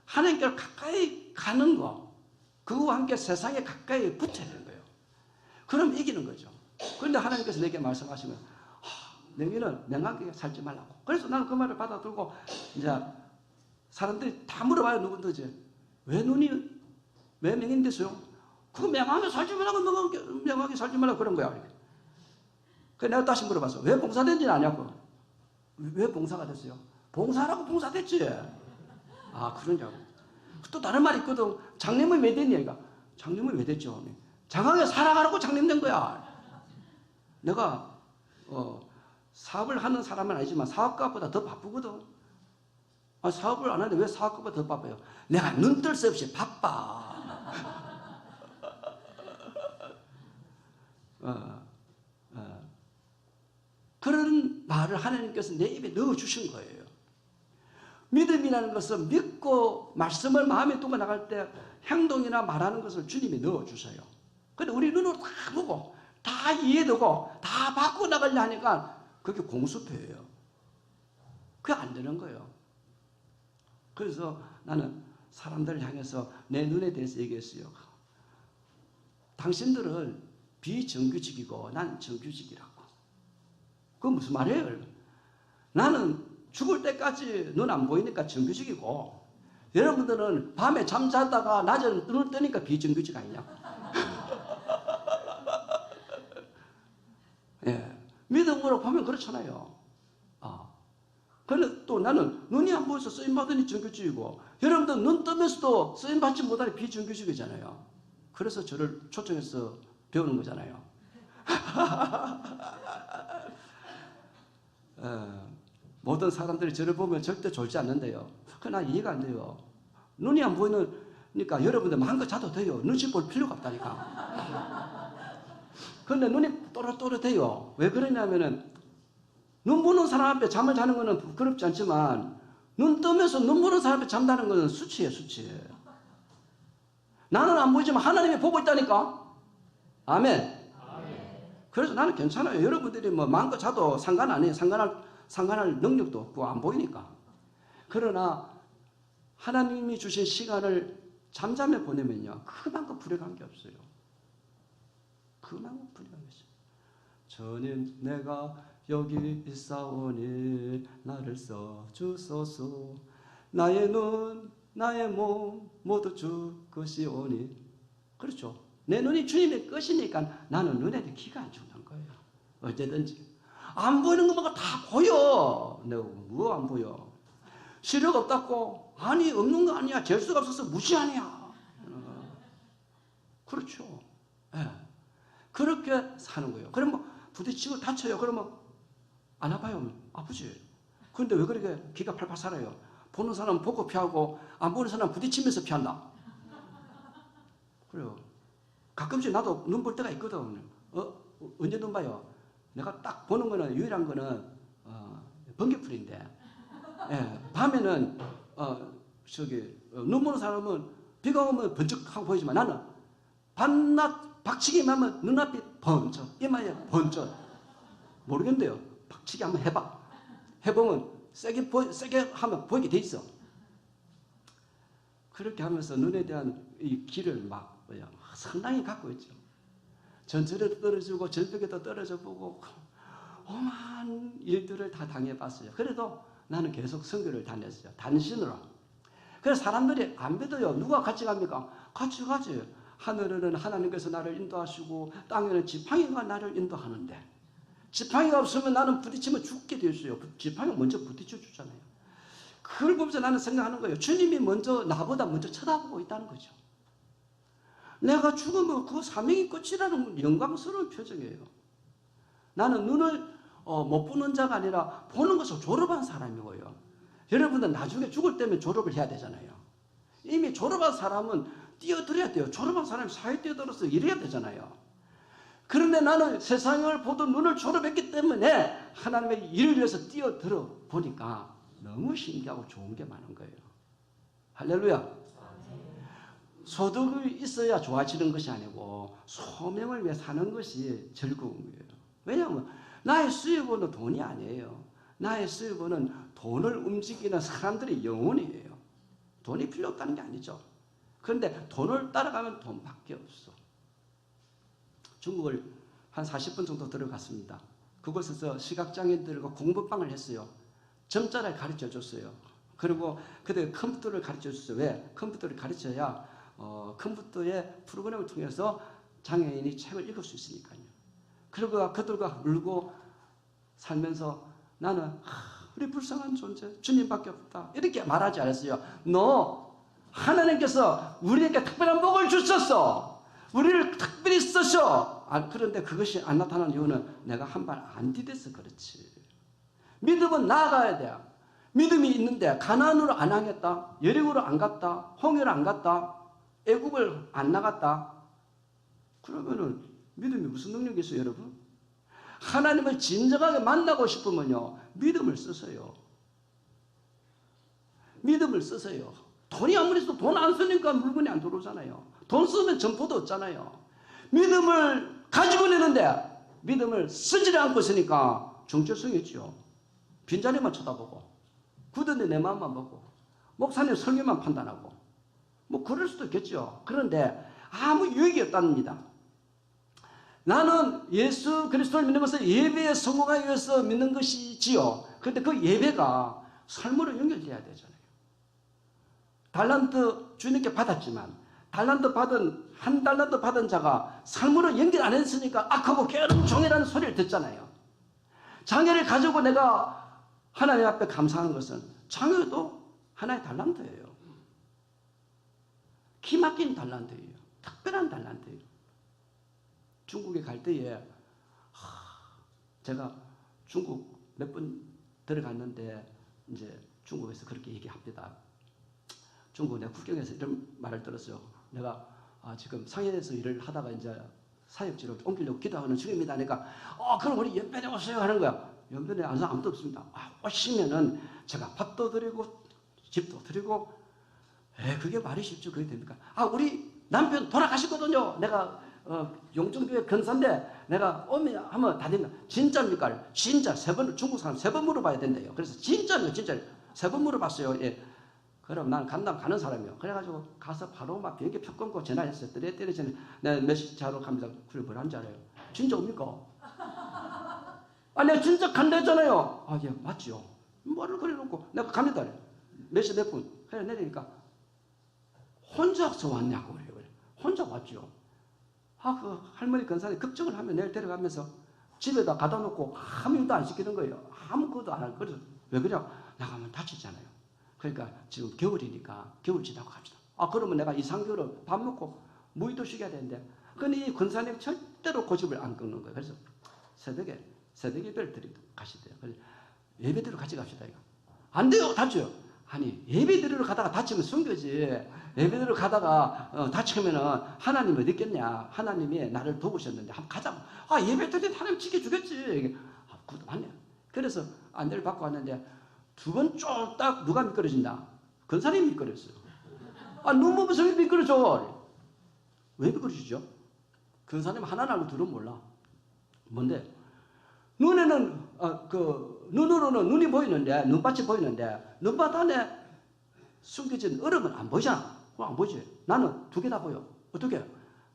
하나님께 가까이 가는 거, 그와 함께 세상에 가까이 붙어야 되는 거예요. 그럼 이기는 거죠. 그런데 하나님께서 내게 말씀하시면 너희는 명하게 살지 말라고. 그래서 나는 그 말을 받아들고 이제 사람들이 다 물어봐요. 누군지 왜 명인 됐어요? 그거 명하게 살지 말라고, 명하게 살지 말라고 그런 거야. 그래서 내가 다시 물어봤어. 왜 봉사된지는 아냐고. 왜 봉사가 됐어요? 봉사라고 봉사됐지. 아, 그러냐고. 또 다른 말이 있거든. 장님은 왜 됐냐? 그러니까 장님은 왜 됐죠? 장하게 살아가라고 장님 된 거야. 내가 사업을 하는 사람은 아니지만 사업가보다 더 바쁘거든. 사업을 안 하는데 왜 사업가보다 더 바빠요? 내가 눈뜰 새 없이 바빠. 그런 말을 하나님께서 내 입에 넣어주신 거예요. 믿음이라는 것은 믿고 말씀을 마음에 두고 나갈 때 행동이나 말하는 것을 주님이 넣어주세요. 근데 우리 눈으로 다 보고 다 이해되고 다 바꾸고 나가려 하니까 그게 공수표예요. 그게 안 되는 거예요. 그래서 나는 사람들을 향해서 내 눈에 대해서 얘기했어요. 당신들은 비정규직이고 난 정규직이라고. 그건 무슨 말이에요? 나는 죽을 때까지 눈 안 보이니까 정규직이고 여러분들은 밤에 잠자다가 낮에 눈을 뜨니까 비정규직 아니냐? 예, 믿음으로 보면 그렇잖아요. 그런데 또 나는 눈이 안 보여서 쓰임받으니 정규직이고 여러분들 눈 뜨면서도 쓰임받지 못하니 비정규직이잖아요. 그래서 저를 초청해서 배우는 거잖아요. 모든 사람들이 저를 보면 절대 졸지 않는데요. 그러나 이해가 안 돼요. 눈이 안 보이니까 여러분들 마음껏 자도 돼요. 눈치 볼 필요가 없다니까. 그런데 눈이 또렷또렷해요. 왜 그러냐면은 눈 보는 사람 앞에 잠을 자는 것은 부끄럽지 않지만 눈 뜨면서 눈 보는 사람 앞에 잠자는 것은 수치예요, 수치. 나는 안 보이지만 하나님이 보고 있다니까. 아멘. 그래서 나는 괜찮아요. 여러분들이 뭐 마음껏 자도 상관 안 해요. 상관할 능력도 없고 안 보이니까. 그러나 하나님이 주신 시간을 잠잠에 보내면요. 그만큼 불행한 게 없어요. 그만큼 불행한 게 없어요. 주님 내가 여기 있사오니 나를 써주소서. 나의 눈 나의 몸 모두 주 것이오니. 그렇죠. 내 눈이 주님의 것이니까 나는 눈에 기가 안 죽는 거예요. 어쨌든지 안 보이는 것만 다 보여. 내가 뭐 안 보여? 시력 없다고? 아니 없는 거 아니야. 재수가 없어서 무시하냐. 그렇죠. 네. 그렇게 사는 거예요. 그러면 부딪히고 다쳐요. 그러면 안 아파요? 아프지. 그런데 왜 그렇게 기가 팔팔 살아요? 보는 사람은 보고 피하고 안 보는 사람은 부딪히면서 피한다. 그래요. 가끔씩 나도 눈 볼 때가 있거든. 언제 눈 봐요? 내가 딱 보는 거는 유일한 거는 번개풀인데 밤에는 눈 보는 사람은 비가 오면 번쩍하고 보이지만 나는 밤낮 박치기만 하면 눈앞이 번쩍 이마에 번쩍. 모르겠는데요. 박치기 한번 해봐. 해보면 세게 하면 보이게 돼 있어. 그렇게 하면서 눈에 대한 이 길을 막 상당히 갖고 있죠. 전철에도 떨어지고 절벽에도 떨어져 보고 오만 일들을 다 당해봤어요. 그래도 나는 계속 선교를 다녔어요. 단신으로. 그래서 사람들이 안 믿어요. 누가 같이 갑니까? 같이 가지. 하늘에는 하나님께서 나를 인도하시고 땅에는 지팡이가 나를 인도하는데 지팡이가 없으면 나는 부딪히면 죽게 되어 있어요. 지팡이가 먼저 부딪혀 주잖아요. 그걸 보면서 나는 생각하는 거예요. 주님이 나보다 먼저 쳐다보고 있다는 거죠. 내가 죽으면 그 사명이 끝이라는 영광스러운 표정이에요. 나는 눈을 못 보는 자가 아니라 보는 것을 졸업한 사람이고요. 여러분들 나중에 죽을 때면 졸업을 해야 되잖아요. 이미 졸업한 사람은 뛰어들어야 돼요. 졸업한 사람이 사회 뛰어들어서 일해야 되잖아요. 그런데 나는 세상을 보던 눈을 졸업했기 때문에 하나님의 일을 위해서 뛰어들어 보니까 너무 신기하고 좋은 게 많은 거예요. 할렐루야. 소득이 있어야 좋아지는 것이 아니고 소명을 위해 사는 것이 즐거운 거예요. 왜냐하면 나의 수입은 돈이 아니에요. 나의 수입원은 돈을 움직이는 사람들의 영혼이에요. 돈이 필요 없다는 게 아니죠. 그런데 돈을 따라가면 돈밖에 없어. 중국을 한 40분 정도 들어갔습니다. 그곳에서 시각장애인들과 공부방을 했어요. 점자를 가르쳐 줬어요. 그리고 그때 컴퓨터를 가르쳐 줬어요. 왜? 컴퓨터를 가르쳐야 컴퓨터의 프로그램을 통해서 장애인이 책을 읽을 수 있으니까요. 그리고 그들과 울고 살면서 나는 우리 불쌍한 존재 주님밖에 없다 이렇게 말하지 않았어요. 너 하나님께서 우리에게 특별한 복을 주셨어. 우리를 특별히 쓰셔. 그런데 그것이 안 나타나는 이유는 내가 한 발 안 디뎌서 그렇지. 믿음은 나아가야 돼. 믿음이 있는데 가나안으로 안 하겠다, 여리고로 안 갔다, 홍해로 안 갔다, 애굽을 안 나갔다. 그러면은 믿음이 무슨 능력이 있어요, 여러분? 하나님을 진정하게 만나고 싶으면요, 믿음을 쓰세요. 믿음을 쓰세요. 돈이 아무리 써도 돈 안 쓰니까 물건이 안 들어오잖아요. 돈 쓰면 점포도 없잖아요. 믿음을 가지고 있는데 믿음을 쓰지 않고 있으니까 정체성이 있죠. 빈자리만 쳐다보고 굳은데 내 마음만 보고 목사님 설교만 판단하고 뭐 그럴 수도 있겠죠. 그런데 아무 유익이 없답니다. 나는 예수 그리스도를 믿는 것은 예배에 성공하기 위해서 믿는 것이지요. 그런데 그 예배가 삶으로 연결돼야 되잖아요. 달란트 주님께 받았지만 한 달란트 받은 자가 삶으로 연결 안 했으니까 악하고 게으른 종이라는 소리를 듣잖아요. 장애를 가지고 내가 하나님 앞에 감사하는 것은 장애도 하나의 달란트예요. 기막힌 달란트예요. 특별한 달란트예요. 중국에 갈 때에 제가 중국 몇 번 들어갔는데 이제 중국에서 그렇게 얘기합니다. 중국 내가 국경에서 이런 말을 들었어요. 내가 지금 상해에서 일을 하다가 이제 사역지로 옮기려고 기도하는 중입니다. 그러니까 그럼 우리 연변에 오세요 하는 거야. 연변에 아는 사람 아무도 없습니다. 오시면은 제가 밥도 드리고 집도 드리고 그게 말이 쉽죠. 그게 됩니까? 우리 남편 돌아가시거든요. 내가 용정교회 근사인데 내가 오면 하면 다 됩니다. 진짜입니까? 진짜 중국 사람 3번 물어봐야 된대요. 그래서 진짜입니까? 진짜 3번 물어봤어요. 예. 그럼 난 간다면 가는 사람이요. 그래가지고 가서 바로 막 비행기 표 끊고 전화했어요. 때려전에 내가 몇 시 자로 갑니다. 그래 뭐라는 줄 알아요? 진짜 옵니까? 내가 진짜 간다했잖아요. 예, 맞죠. 뭐를 그래놓고 내가 갑니다. 몇 시 몇 분? 그래 내리니까 혼자서 왔냐고 그래요. 혼자 왔죠. 그 할머니 근사에 걱정을 하면 내일 데려가면서 집에다 가다 놓고 아무 일도 안 시키는 거예요. 아무것도 안 하고. 그래서 왜 그래? 나가면 다치잖아요. 그러니까 지금 겨울이니까 겨울 지나고 갑시다. 그러면 내가 2, 3개월은 밥 먹고 무의도 쉬게 해야 되는데 근데 이 권사님 절대로 고집을 안 끊는 거예요. 그래서 새벽에 예배를 드리고 가시대요. 그래서 예배 드리러 같이 갑시다. 이거. 안 돼요. 다쳐요. 예배 드리러 가다가 다치면 숨겨지. 예배 드리러 가다가 다치면은 하나님 어디 있겠냐. 하나님이 나를 도우셨는데 한번 가자고. 예배 드리면 하나님 지켜주겠지. 그것도 맞네요. 그래서 안내를 받고 왔는데 두 번 쫄딱 누가 미끄러진다? 권사님이 미끄러졌어요. 눈 보면서 왜 미끄러져? 왜 미끄러지죠? 권사님 하나는 알고 둘은 몰라. 뭔데? 눈에는 눈으로는 눈이 보이는데 눈밭이 보이는데 눈밭 안에 숨겨진 얼음은 안 보이잖아. 그거 안 보이지? 나는 두 개 다 보여. 어떻게?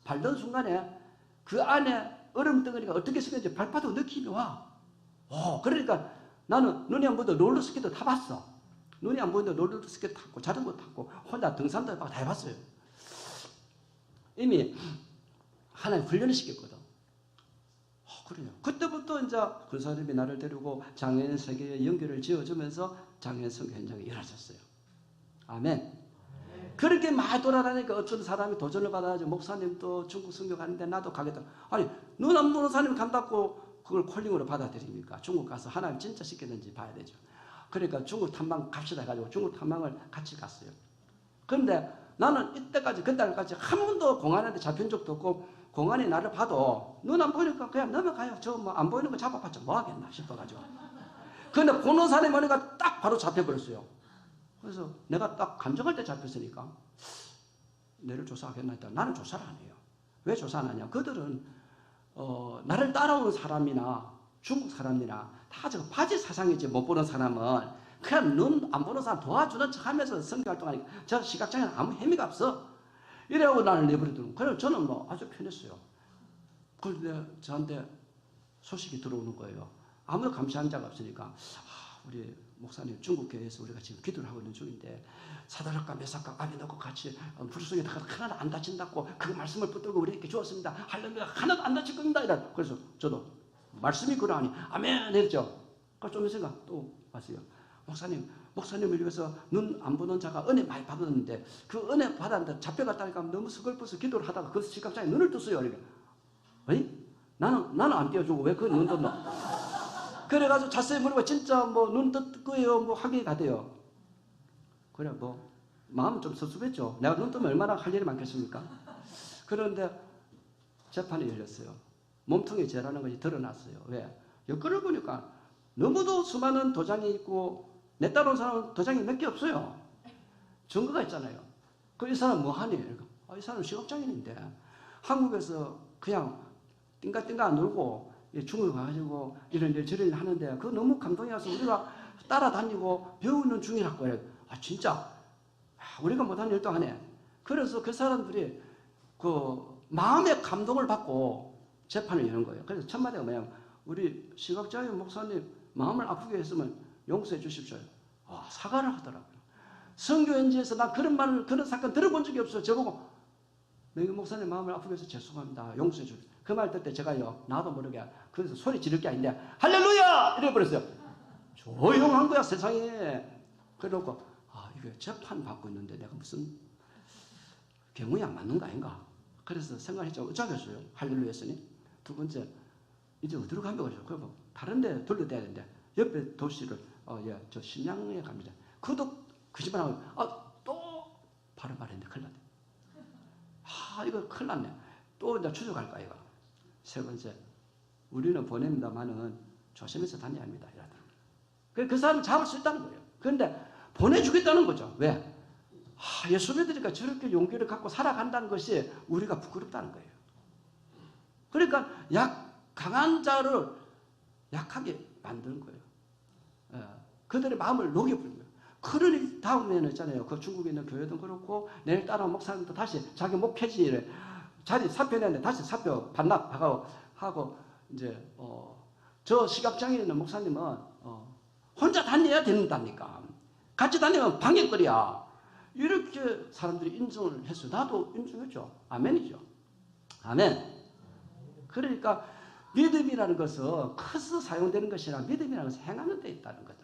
밟던 순간에 그 안에 얼음 덩어리가 어떻게 생겼는지 발바닥 느낌이 와. 그러니까 나는 눈이 안 보이는데 롤러스케이트 타봤어. 눈이 안 보이는데 롤러스케이트 탔고 자전거 탔고 혼자 등산도 해봤고 다 해봤어요. 이미 하나님 훈련을 시켰거든. 그래요. 그때부터 이제 권사님이 나를 데리고 장애인 세계의 연결을 지어주면서 장애인 선교 현장에 일하셨어요. 아멘. 그렇게 많이 돌아다니까 어떤 사람이 도전을 받아가지고 목사님도 중국 선교 가는데 나도 가겠다. 눈 안 보는 사람이 간다고 그걸 콜링으로 받아들입니까? 중국 가서 하나님 진짜 시켰는지 봐야 되죠. 그러니까 중국 탐방 갑시다 해가지고 중국 탐방을 같이 갔어요. 그런데 나는 이때까지 그날까지 한 번도 공안한테 잡힌 적도 없고 공안이 나를 봐도 눈 안 보이니까 그냥 넘어가요. 저 뭐 안 보이는 거 잡아봤자 뭐 하겠나 싶어가지고. 그런데 보는 사람이 오니까 딱 바로 잡혀버렸어요. 그래서 내가 딱 감정할 때 잡혔으니까 너를 조사하겠나 했더니 나는 조사를 안 해요. 왜 조사 안 하냐? 그들은 나를 따라오는 사람이나 중국 사람이나 다 저거 바지 사상이지. 못 보는 사람은 그냥 눈 안 보는 사람 도와주는 척하면서 선교 활동하니까 저 시각장애는 아무 의미가 없어. 이래하고 나를 내버려두는. 그래서 저는 뭐 아주 편했어요. 그런데 저한테 소식이 들어오는 거예요. 아무도 감시한 자가 없으니까 우리 목사님 중국 교회에서 우리가 지금 기도를 하고 있는 중인데 사다락과 메사카 앞에 넣고 같이 불 속에 하나도 안 다친다고 그 말씀을 붙들고 우리에게 주었습니다. 할렐루야 하나도 안 다칠 겁니다. 이래. 그래서 저도 말씀이 그러하니 아멘 했죠. 좀 있으니까 또 왔어요. 목사님을 위해서 눈 안 보는 자가 은혜 많이 받았는데 그 은혜 받았는데 잡혀갔다니까 너무 서글퍼서 기도를 하다가 그 시각장애 눈을 떴어요. 그러니까 에이? 나는 안 띄워주고 왜 그 눈 떴노? 그래가지고 자세히 물어봐. 진짜 뭐 눈 뜰 거예요? 뭐 하게 가대요. 그래 뭐 마음은 좀 섭섭했죠. 내가 눈 뜨면 얼마나 할 일이 많겠습니까? 그런데 재판이 열렸어요. 몸통에 죄라는 것이 드러났어요. 왜? 여건을 보니까 너무도 수많은 도장이 있고 내 따라온 사람은 도장이 몇 개 없어요. 증거가 있잖아요. 이 사람 뭐 하니? 이 사람 시각장애인인데 한국에서 그냥 띵가띵가 놀고 중국에 가가지고 이런 일 저런 일 하는데 그거 너무 감동이 와서 우리가 따라다니고 배우는 중이라고 해요. 진짜 우리가 못한 일도 하네. 그래서 그 사람들이 그 마음의 감동을 받고 재판을 여는 거예요. 그래서 첫 마디가 뭐냐면 우리 시각장애 목사님 마음을 아프게 했으면 용서해 주십시오. 사과를 하더라고요. 선교연지에서 나 그런 사건 들어본 적이 없어요. 저보고 너희 목사님 마음을 아프게 해서 죄송합니다. 용서해 주십시오. 그 말 들 때 제가요 나도 모르게 그래서 소리 지를 게 아닌데 할렐루야 이래버렸어요. 조용한 거야 세상에. 그래놓고 이게 재판 받고 있는데 내가 무슨 경우에 안 맞는 거 아닌가. 그래서 생각했죠. 어쩌겠어요. 할렐루야 했으니 두 번째 이제 어디로 가면 그러죠. 그럼 다른 데 둘러대야 되는데 옆에 도시를 저 신양에 갑니다. 그도 거짓말하고 또 바로 말했는데 큰일 났네. 이거 큰일 났네. 또 이제 추적할까 이거. 세 번째 우리는 보냅니다마는 조심해서 다녀야 합니다. 이러더라고요. 그 사람을 잡을 수 있다는 거예요. 그런데 보내주겠다는 거죠. 왜? 예수 믿으니까 저렇게 용기를 갖고 살아간다는 것이 우리가 부끄럽다는 거예요. 그러니까 강한 자를 약하게 만드는 거예요. 그들의 마음을 녹여버리는 거예요. 그러니 다음에는 있잖아요. 그 중국에 있는 교회도 그렇고 내일 따라온 목사님도 다시 자기 목회지를 자리 사표내는데 다시 사표 반납하고 이제 저 시각장애 있는 목사님은 혼자 다녀야 된다니까. 같이 다니면 방해거리야. 이렇게 사람들이 인정을 했어요. 나도 인정했죠. 아멘이죠. 아멘. 그러니까 믿음이라는 것은 커서 사용되는 것이 아니라 믿음이라는 것은 행하는 데 있다는 거다.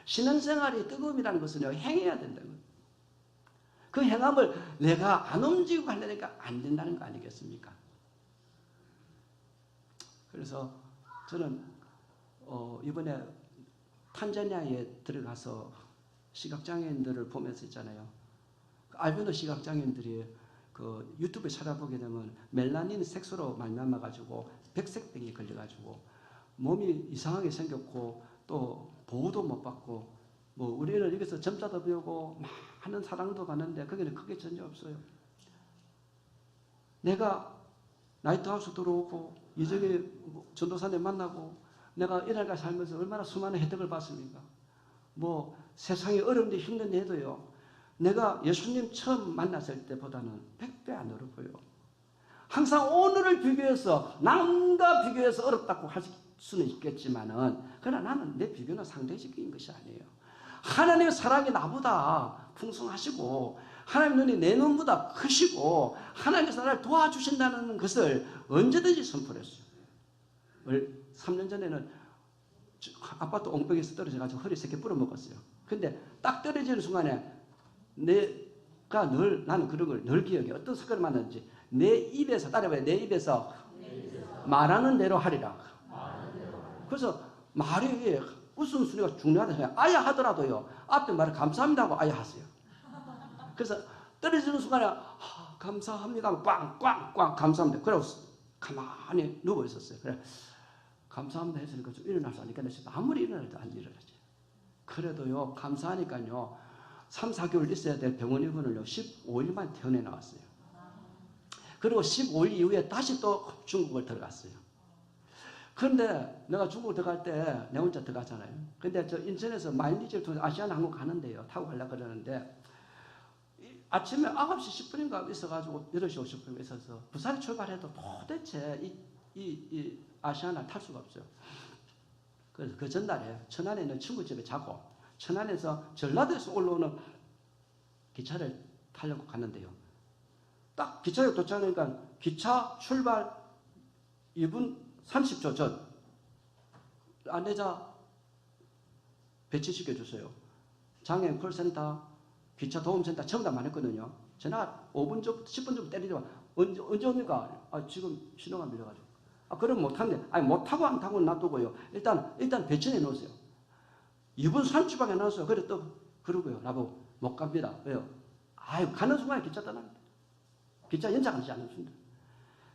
신앙생활의 뜨거움이라는 것은 행해야 된다는 거예요. 그 행함을 내가 안 움직이고 하려니까 안 된다는 거 아니겠습니까? 그래서 저는 이번에 탄자니아에 들어가서 시각장애인들을 보면서 있잖아요. 알베노 시각장애인들이 그 유튜브에 찾아보게 되면 멜라닌 색소로 말미암아가지고 백색병이 걸려가지고 몸이 이상하게 생겼고 또 보호도 못 받고 뭐 우리는 여기서 점자도 배우고 많은 사랑도 받는데 거기는 크게 전혀 없어요. 내가 나이트하우스 들어오고 이정에 전도사님 만나고 내가 이날까 살면서 얼마나 수많은 혜택을 받습니까? 뭐 세상에 어려운데 힘든 해도요. 내가 예수님 처음 만났을 때보다는 100배 안 어렵고요. 항상 오늘을 비교해서 남과 비교해서 어렵다고 할 수는 있겠지만은 그러나 나는 내 비교는 상대적인 것이 아니에요. 하나님의 사랑이 나보다 풍성하시고 하나님 눈이 내 눈보다 크시고 하나님께서 나를 도와주신다는 것을 언제든지 선포했어요. 3년 전에는 아파트 옹벽에서 떨어져가지고 허리 3개 부러먹었어요. 근데 딱 떨어지는 순간에 나는 그런 걸 늘 기억해. 어떤 사건을 만났는지 내 입에서 따라해봐요. 내 입에서 말하는 대로 하리라. 그래서 말이 웃음소리가 중요하다 생각. 아야 하더라도요. 앞에 말을 감사합니다 하고 아야 하세요. 그래서 떨어지는 순간에 감사합니다. 꽝꽝꽝 감사합니다. 그러고 가만히 누워 있었어요. 그래 감사합니다 했으니까 좀 일어날 수 없으니까 아무리 일어나도 안 일어나지. 그래도요 감사하니까요 3, 4개월 있어야 될 병원 입원을요 15일만 퇴원해 나왔어요. 그리고 15일 이후에 다시 또 중국을 들어갔어요. 그런데 내가 중국 들어갈 때 내 혼자 들어가잖아요. 근데 저 인천에서 마일리지를 통해서 아시아나항공 가는데요. 타고 가려고 그러는데 아침에 9시 10분인가 있어가지고 8시 50분 있어서 부산에 출발해도 도대체 이 아시아나 탈 수가 없어요. 그래서 그 전날에 천안에 있는 친구 집에 자고 천안에서 전라도에서 올라오는 기차를 타려고 갔는데요. 딱 기차에 도착하니까 기차 출발 2분 30초 전 안내자 배치시켜 주세요. 장애인 콜센터, 기차 도움센터 전부 다 많았거든요. 전화가 5분 전부터 10분 전부터 때리죠. 언제 옵니까? 지금 신호가 밀려가지고. 그럼 못하는데, 못 타고 안 타고 놔두고요. 일단 배치해 놓으세요. 2분 30초밖에 안 나왔어요. 그래 또 그러고요. 나보고 못 갑니다. 왜요? 가는 순간에 기차 떠납니다. 기차 연장하지 않습니다.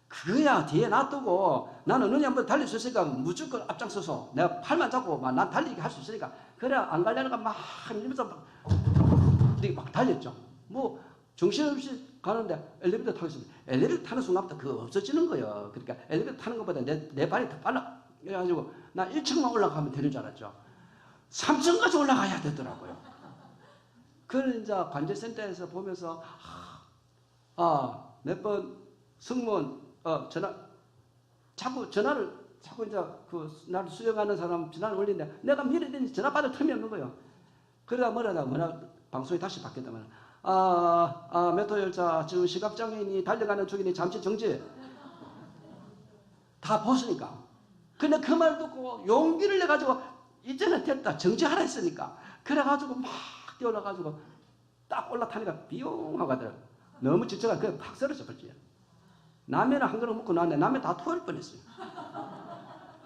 그거야 뒤에 놔두고 나는 눈이 한번 달릴 수 있으니까 무조건 앞장서서 내가 팔만 잡고 난 달리게 할 수 있으니까 그래 안 가려니까 막 이러면서 막 달렸죠. 뭐 정신없이 가는데 엘리베이터 타고 있습니다. 엘리베이터 타는 순간부터 그거 없어지는 거예요. 그러니까 엘리베이터 타는 것보다 내 발이 더 빨라. 그래가지고 나 1층만 올라가면 되는 줄 알았죠. 3층까지 올라가야 되더라고요. 그걸 이제 관제센터에서 보면서 몇 번 승무원 자꾸 전화를 이제 나를 수령하는 사람 전화를 올리는데 내가 미리 되니 전화 받을 틈이 없는 거예요. 그러다 뭐라 방송이 다시 바뀌었다면 메트로 열차 지금 시각장애인이 달려가는 중이니 잠시 정지. 다 벗으니까. 근데 그 말 듣고 용기를 내가지고 이제는 됐다 정지하라 했으니까 그래가지고 막 뛰어올라가지고 딱 올라타니까 비용 하고 가더라고요. 너무 지쳐가 그냥 팍 쓰러져 버렸지. 라면을 한 그릇 먹고 나왔는데 라면 다 토할 뻔했어요.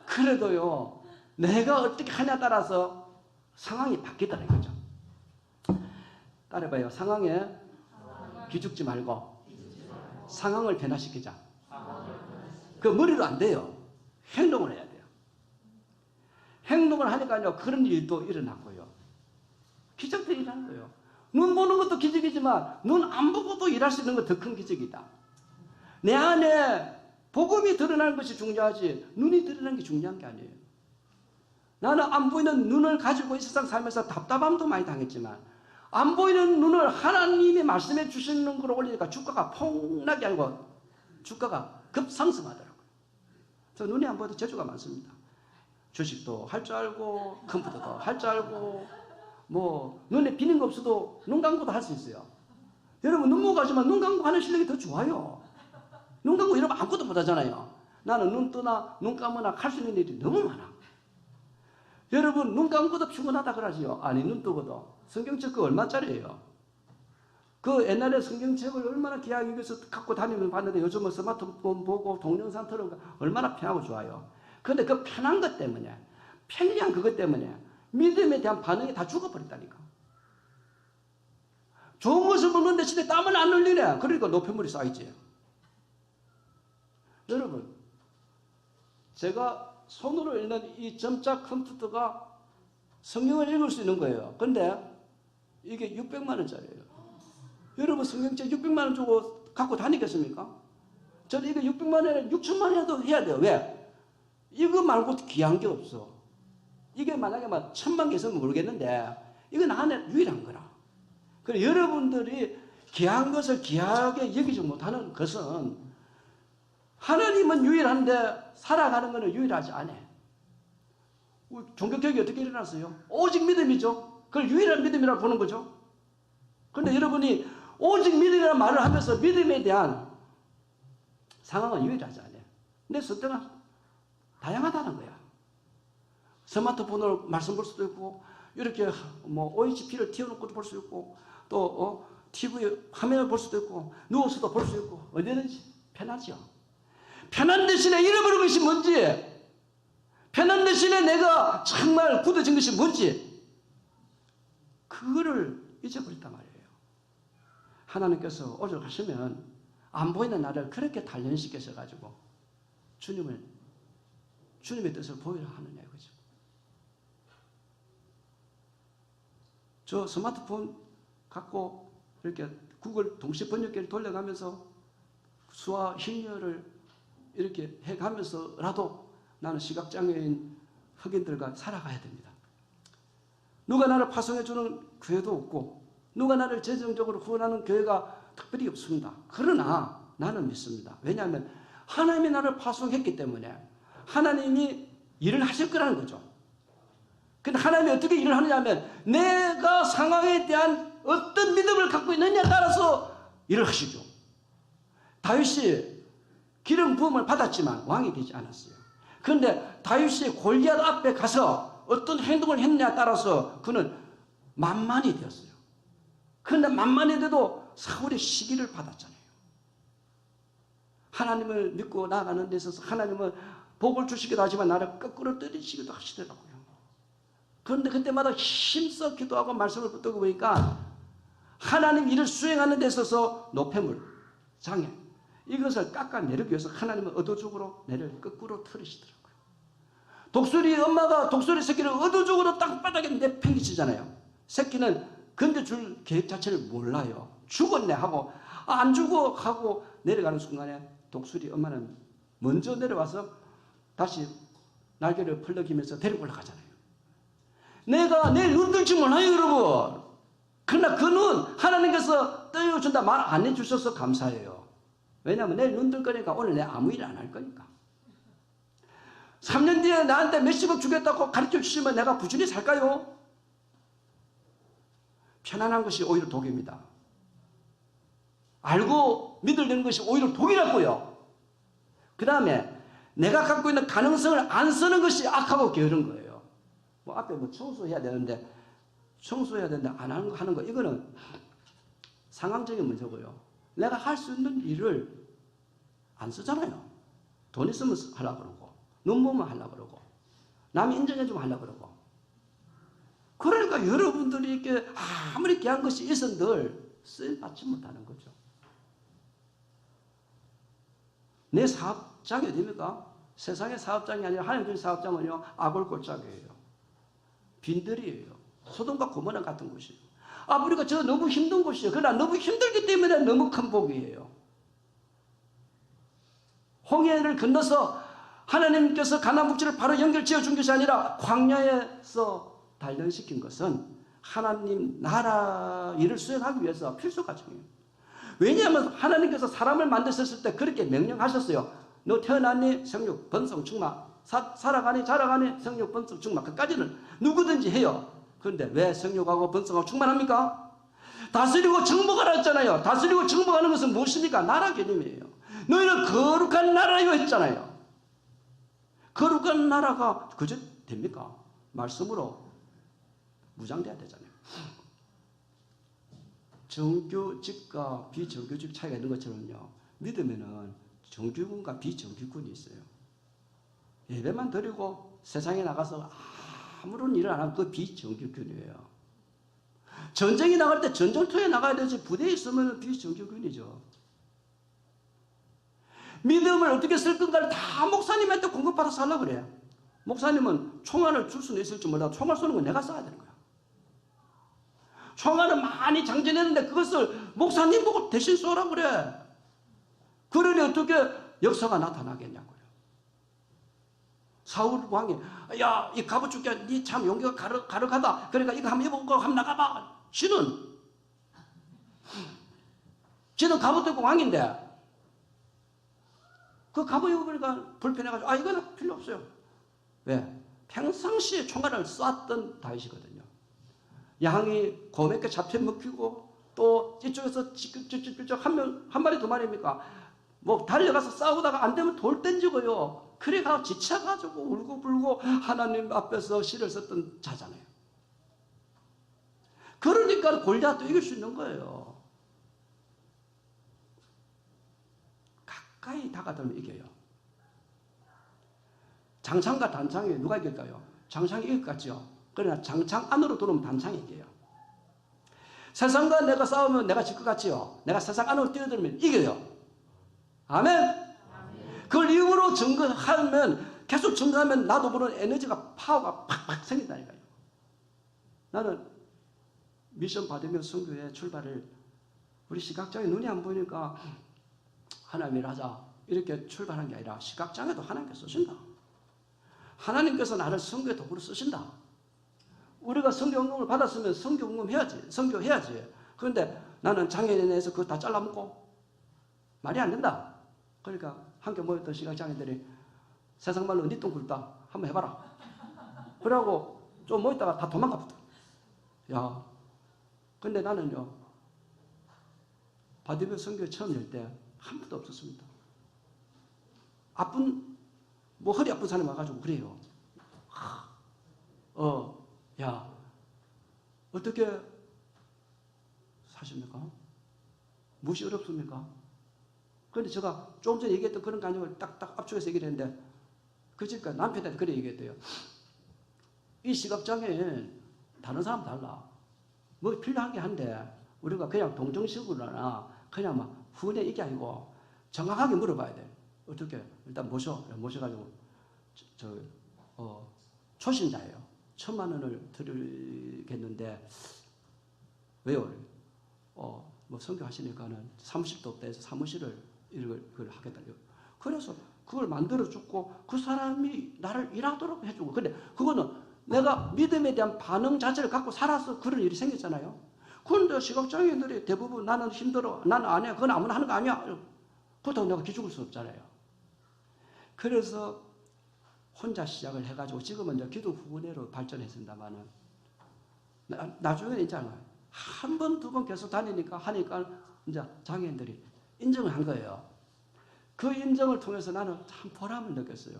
그래도요 내가 어떻게 하냐에 따라서 상황이 바뀌더라 이거죠. 따라해봐요. 상황에 기죽지 말고 상황을 변화시키자. 그 머리로 안 돼요. 행동을 해야 돼요. 행동을 하니까요 그런 일도 일어났고요. 기적들이 일어나는 거예요. 눈 보는 것도 기적이지만 눈 안 보고도 일할 수 있는 건 더 큰 기적이다. 내 안에 복음이 드러나는 것이 중요하지 눈이 드러나는 게 중요한 게 아니에요. 나는 안 보이는 눈을 가지고 이 세상 살면서 답답함도 많이 당했지만 안 보이는 눈을 하나님이 말씀해 주시는 걸로 올리니까 주가가 폭락이 아니고 주가가 급상승하더라고요. 저 눈이 안 보여도 재주가 많습니다. 주식도 할 줄 알고 컴퓨터도 할 줄 알고 뭐 눈에 비는 거 없어도 눈 감고도 할 수 있어요. 여러분 눈 못 가지만 눈 감고 하는 실력이 더 좋아요. 눈 감고 이러면 아무것도 못 하잖아요. 나는 눈 뜨나 눈 감으나 할 수 있는 일이 너무 많아. 여러분 눈 감고도 피곤하다 그러지요. 아니 눈 뜨고도. 성경책 그 얼마짜리예요? 그 옛날에 성경책을 얼마나 귀하게 여기서 갖고 다니면 봤는데 요즘은 스마트폰 보고 동영상 틀어보고 얼마나 편하고 좋아요. 그런데 그 편한 것 때문에 편리한 그것 때문에 믿음에 대한 반응이 다 죽어버렸다니까. 좋은 것을 먹는 대신에 땀을 안 흘리네. 그러니까 노폐물이 쌓이지. 여러분 제가 손으로 읽는 이 점자 컴퓨터가 성경을 읽을 수 있는 거예요. 근데 이게 600만 원짜리예요. 여러분 성경책 600만 원 주고 갖고 다니겠습니까? 저는 이거 600만 원에 6천만 원이라도 해야 돼요. 왜? 이거 말고 귀한 게 없어. 이게 만약에 막 1000만 개 있으면 모르겠는데 이건 안에 유일한 거라. 그래서 여러분들이 귀한 것을 귀하게 여기지 못하는 것은 하나님은 유일한데 살아가는 것은 유일하지 않아. 종교개혁이 어떻게 일어났어요? 오직 믿음이죠. 그걸 유일한 믿음이라고 보는 거죠. 그런데 여러분이 오직 믿음이라는 말을 하면서 믿음에 대한 상황은 유일하지 않아. 근데 선택은 다양하다는 거야. 스마트폰으로 말씀 볼 수도 있고 이렇게 뭐 OHP를 띄워놓고도 볼 수 있고 또 TV 화면을 볼 수도 있고 누워서도 볼 수 있고 어디든지 편하죠. 편한 대신에 잃어버린 것이 뭔지 편한 대신에 내가 정말 굳어진 것이 뭔지 그거를 잊어버렸단 말이에요. 하나님께서 오늘 하시면 안 보이는 나를 그렇게 단련시켜서 주님의 뜻을 보이려 하느냐 이거죠. 저 스마트폰 갖고 이렇게 구글 동시 번역기를 돌려가면서 수화 hin려를 이렇게 해가면서라도 나는 시각장애인 흑인들과 살아가야 됩니다. 누가 나를 파송해주는 교회도 없고 누가 나를 재정적으로 후원하는 교회가 특별히 없습니다. 그러나 나는 믿습니다. 왜냐하면 하나님이 나를 파송했기 때문에 하나님이 일을 하실 거라는 거죠. 근데 하나님이 어떻게 일을 하느냐 하면 내가 상황에 대한 어떤 믿음을 갖고 있느냐에 따라서 일을 하시죠. 다윗이 기름 부음을 받았지만 왕이 되지 않았어요. 그런데 다윗이 골리앗 앞에 가서 어떤 행동을 했느냐에 따라서 그는 만만이 되었어요. 그런데 만만이 돼도 사울의 시기를 받았잖아요. 하나님을 믿고 나아가는 데 있어서 하나님은 복을 주시기도 하지만 나를 거꾸로 때리시기도 하시더라고요. 그런데 그때마다 힘써 기도하고 말씀을 붙들고 보니까 하나님 일을 수행하는 데 있어서 노폐물, 장애 이것을 깎아내리기 위해서 하나님은 의도적으로 내를 거꾸로 틀으시더라고요. 독수리 엄마가 독수리 새끼를 의도적으로 땅바닥에 내팽개치잖아요. 새끼는 건져줄 계획 자체를 몰라요. 죽었네 하고 안 죽어 하고 내려가는 순간에 독수리 엄마는 먼저 내려와서 다시 날개를 펄럭이면서 데리고 올라가잖아요. 내가 내일 눈 뜰지 몰라요, 여러분. 그러나 그 눈 하나님께서 떼어준다 말 안 해주셔서 감사해요. 왜냐하면 내일 눈 뜰 거니까 오늘 내 아무 일 안 할 거니까. 3년 뒤에 나한테 몇십억 주겠다고 가르쳐 주시면 내가 부지런히 살까요? 편안한 것이 오히려 독입니다. 알고 믿으려는 것이 오히려 독이라고요. 그 다음에 내가 갖고 있는 가능성을 안 쓰는 것이 악하고 게으른 거예요. 뭐 앞에 뭐 청소해야 되는데 안 하는 거 이거는 상황적인 문제고요. 내가 할 수 있는 일을 안 쓰잖아요. 돈 있으면 하려고 그러고 눈 보면 하려고 그러고 남이 인정해주면 하려고 그러고 그러니까 여러분들이 이렇게 아무리 귀한 것이 있은들 쓰임받지 못하는 거죠. 내 사업장이 어디입니까? 세상의 사업장이 아니라 하나님의 사업장은요 아골골짜기예요. 빈들이에요. 소돔과 고모라 같은 곳이에요. 우리가 저 너무 힘든 곳이에요. 그러나 너무 힘들기 때문에 너무 큰 복이에요. 홍해를 건너서 하나님께서 가나안 북지를 바로 연결지어 준 것이 아니라 광야에서 단련시킨 것은 하나님 나라 일을 수행하기 위해서 필수 과정이에요. 왜냐하면 하나님께서 사람을 만드셨을 때 그렇게 명령하셨어요. 너 태어났니? 생육, 번성, 충만. 살아가니? 자라가니? 생육, 번성, 충만. 그까지는 누구든지 해요. 그런데 왜 생육하고 번성하고 충만합니까? 다스리고 정복하라 했잖아요. 다스리고 정복하는 것은 무엇입니까? 나라 개념이에요. 너희는 거룩한 나라요 했잖아요. 거룩한 나라가 그저 됩니까? 말씀으로 무장돼야 되잖아요. 정규직과 비정규직 차이가 있는 것처럼요. 믿으면은 정규군과 비정규군이 있어요. 예배만 드리고 세상에 나가서 아무런 일을 안 하면 그 비정규군이에요. 전쟁이 나갈 때 전쟁터에 나가야 되지 부대에 있으면 비정규군이죠. 믿음을 어떻게 쓸 건가를 다 목사님한테 공급받아서 하려고 그래요. 목사님은 총알을 줄 수는 있을지 몰라도 총알 쏘는 건 내가 쏴야 되는 거야. 총알을 많이 장전했는데 그것을 목사님 보고 대신 쏘라고 그래. 그러니 어떻게 역사가 나타나겠냐고요. 사울 왕이 야, 이 갑옷 줄게. 니 참 용기가 가득하다. 그러니까 이거 한번 입어보고 한번 나가봐. 지는 갑옷 입고 왕인데 그 갑옷 입으니까 불편해가지고 이거는 필요 없어요. 왜? 평상시에 총알을 쐈던 다윗이거든요. 양이 고맵게 잡혀 먹히고 또 이쪽에서 찌끌찌끌 한 마리 두 마리입니까? 뭐 달려가서 싸우다가 안 되면 돌 던지고요. 그래가 지쳐가지고 울고불고 하나님 앞에서 시를 썼던 자잖아요. 그러니까 골리앗도 이길 수 있는 거예요. 가까이 다가들면 이겨요. 장창과 단창이 누가 이길까요? 장창이 이길 것 같죠. 그러나 장창 안으로 들어오면 단창이 이겨요. 세상과 내가 싸우면 내가 질 것 같지요. 내가 세상 안으로 뛰어들면 이겨요. 아멘. 그걸 이후로 증거하면 계속 증거하면 나도 모르는 에너지가 파워가 팍팍 생긴다니까요. 나는 미션 받으며 선교회 출발을 우리 시각장애 눈이 안 보이니까 하나님 일하자 이렇게 출발한 게 아니라 시각장애도 하나님께 쓰신다. 하나님께서 나를 선교의 도구로 쓰신다. 우리가 선교헌금을 받았으면 선교헌금 해야지. 선교해야지. 그런데 나는 장애인에서 그거 다 잘라먹고 말이 안 된다. 그러니까 함께 모였던 시각장애인들이 세상 말로 니 똥 굴다. 한번 해봐라. 그러고 좀 모였다가 다 도망갔다. 야, 근데 나는요, 바디뷰 선교 처음 열 때 한 번도 없었습니다. 뭐 허리 아픈 사람이 와가지고 그래요. 야, 어떻게 사십니까? 무엇이 어렵습니까? 그런데 제가 조금 전에 얘기했던 그런 간증을 딱딱 압축해서 얘기를 했는데, 그러니까 남편한테 그래 얘기했대요. 이 시각장애인 다른 사람 달라. 뭐 필요한 게 한데, 우리가 그냥 동정식으로나 그냥 막 후내 이게 아니고 정확하게 물어봐야 돼. 어떻게? 일단 모셔가지고, 초신자예요. 1,000만 원을 드리겠는데, 왜요? 뭐 선교하시니까는 사무실도 없다 해서 사무실을 이걸 하겠다고요. 그래서 그걸 만들어주고 그 사람이 나를 일하도록 해주고. 근데 그거는 내가 믿음에 대한 반응 자체를 갖고 살아서 그런 일이 생겼잖아요. 그런데 시각장애인들이 대부분 나는 힘들어, 나는 안 해, 그건 아무나 하는 거 아니야. 그렇다고 내가 기죽을 수 없잖아요. 그래서 혼자 시작을 해가지고 지금은 이제 기도 후원회로 발전했습니다만은, 나중에 있잖아요. 한 번, 두 번 계속 하니까 이제 장애인들이 인정을 한 거예요. 그 인정을 통해서 나는 참 보람을 느꼈어요.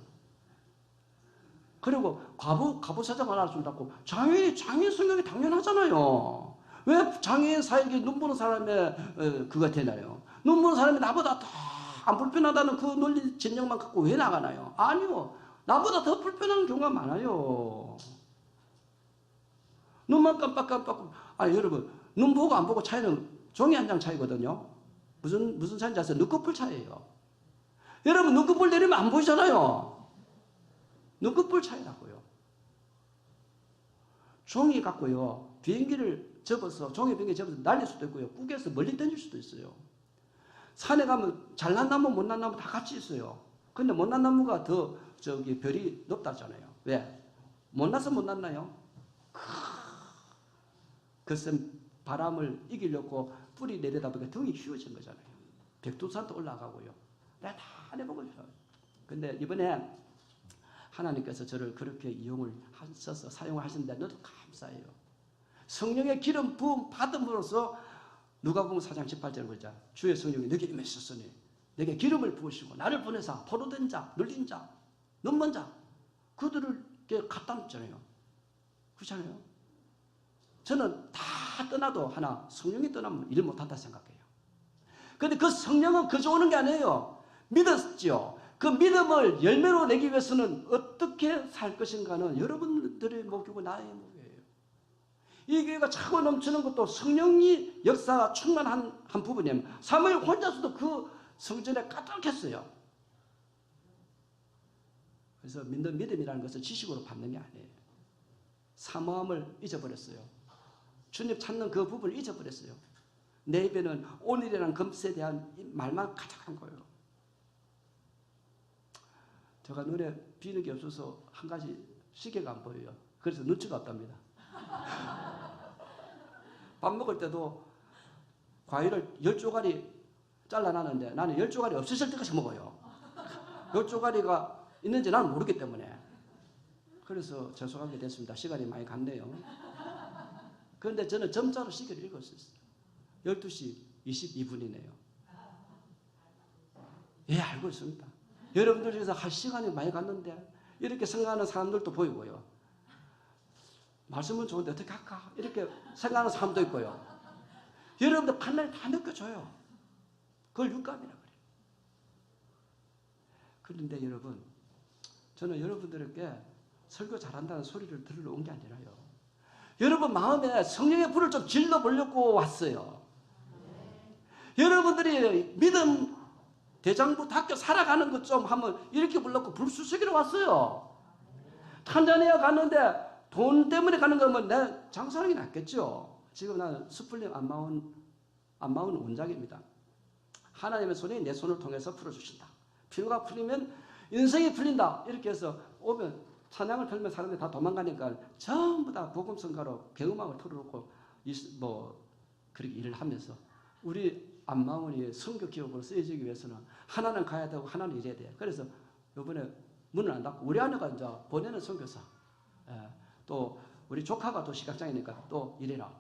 그리고 과부사장을 알아준다고. 장애인 성격이 당연하잖아요. 왜 장애인 사역에 눈보는 사람의 그거 되나요? 눈보는 사람이 나보다 더 안 불편하다는 그 논리 진영만 갖고 왜 나가나요? 아니요. 나보다 더 불편한 경우가 많아요. 눈만 깜빡깜빡. 여러분, 눈 보고 안 보고 차이는 종이 한 장 차이거든요. 무슨 차이인지 아세요? 눈꺼풀 차이예요. 여러분, 눈꺼풀 내리면 안 보이잖아요. 눈꺼풀 차이라고요. 종이 갖고요, 비행기를 접어서, 종이 비행기 접어서 날릴 수도 있고요, 꾸겨서 멀리 던질 수도 있어요. 산에 가면 잘난 나무, 못난 나무 다 같이 있어요. 근데 못난 나무가 더 별이 높다잖아요. 왜? 못나서 못났나요? 글쎄, 바람을 이기려고 뿌리 내려다 보니까 등이 휘어진 거잖아요. 백두산도 올라가고요. 내가 다 해보고 있어요. 근데 이번에 하나님께서 저를 그렇게 이용을 하셔서 사용을 하시는데 너도 감사해요. 성령의 기름 부음 받음으로써 누가복음 4장 18절에 보자. 주의 성령이 내게 임하셨으니 내게 기름을 부으시고 나를 보내사 포로된 자, 눌린 자, 눈먼 자 그들을 갖다 놓잖아요. 그렇잖아요. 저는 다 떠나도 하나 성령이 떠나면 일 못한다 생각해요. 그런데 그 성령은 그저 오는 게 아니에요. 믿었죠. 그 믿음을 열매로 내기 위해서는 어떻게 살 것인가는 여러분들의 목이고 나의 목이에요. 이 교회가 차고 넘치는 것도 성령이 역사 충만한 한 부분이에요. 사무엘 혼자서도 그 성전에 가득했어요. 그래서 믿는 믿음이라는 것은 지식으로 받는 게 아니에요. 사모함을 잊어버렸어요. 주님 찾는 그 부분을 잊어버렸어요. 내 입에는 오늘이라는 것에 대한 말만 가득한 거예요. 제가 눈에 비는 게 없어서 한 가지 시계가 안 보여요. 그래서 눈치가 없답니다. 밥 먹을 때도 과일을 10조각이 잘라놨는데 나는 10조각이 없으실 때까지 먹어요. 10조각이가 있는지 나는 모르기 때문에. 그래서 죄송하게 됐습니다. 시간이 많이 갔네요. 그런데 저는 점자로 시계를 읽을 수 있어요. 12시 22분이네요. 예, 알고 있습니다. 여러분들 중에서 할 시간이 많이 갔는데 이렇게 생각하는 사람들도 보이고요. 말씀은 좋은데 어떻게 할까? 이렇게 생각하는 사람도 있고요. 여러분들 판단이 다 느껴져요. 그걸 육감이라 그래요. 그런데 여러분, 저는 여러분들에게 설교 잘한다는 소리를 들으러 온 게 아니라요. 여러분 마음에 성령의 불을 좀 질러보려고 왔어요. 여러분들이 믿음 대장부답게 살아가는 것 좀 한번 이렇게 불렀고 불수석이로 왔어요. 탄자니아 갔는데 돈 때문에 가는 거면 내 장사하는 게 낫겠죠. 지금 나는 스플림 안마운 원장입니다. 하나님의 손이 내 손을 통해서 풀어주신다. 피로가 풀리면 인생이 풀린다. 이렇게 해서 오면 찬양을 틀면 사람들이 다 도망가니까 전부 다 복음성가로 경음악을 틀어놓고 그렇게 일을 하면서 우리 안마원이 선교 기업으로 쓰여지기 위해서는 하나는 가야 되고 하나는 일해야 돼요. 그래서 이번에 문을 안 닫고 우리 아내가 이제 보내는 선교사, 또 우리 조카가 또 시각장애니까 또 이래라.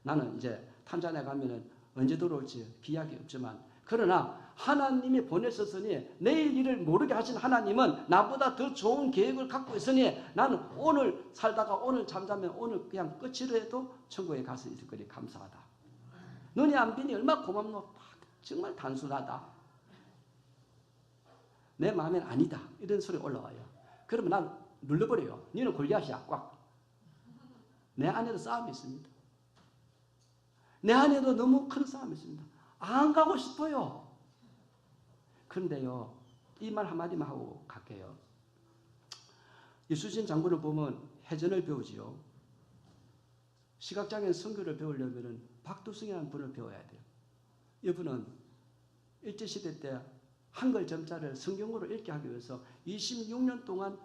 나는 이제 탄자니아 가면은 언제 들어올지 기약이 없지만, 그러나 하나님이 보내셨으니 내일 일을 모르게 하신 하나님은 나보다 더 좋은 계획을 갖고 있으니 나는 오늘 살다가 오늘 잠자면 오늘 그냥 끝이라 해도 천국에 가서 있을 거니 감사하다. 눈이 안 비니 얼마나 고맙노. 정말 단순하다. 내 마음엔 아니다. 이런 소리 올라와요. 그러면 난 눌러버려요. 너는 골리앗이야. 꽉. 내 안에도 싸움이 있습니다. 내 안에도 너무 큰 싸움이 있습니다. 안 가고 싶어요. 그런데요, 이 말 한마디만 하고 갈게요. 이수진 장군을 보면 해전을 배우지요. 시각장애인 선교를 배우려면 박두승이라는 분을 배워야 돼요. 이분은 일제시대 때 한글 점자를 성경으로 읽게 하기 위해서 26년 동안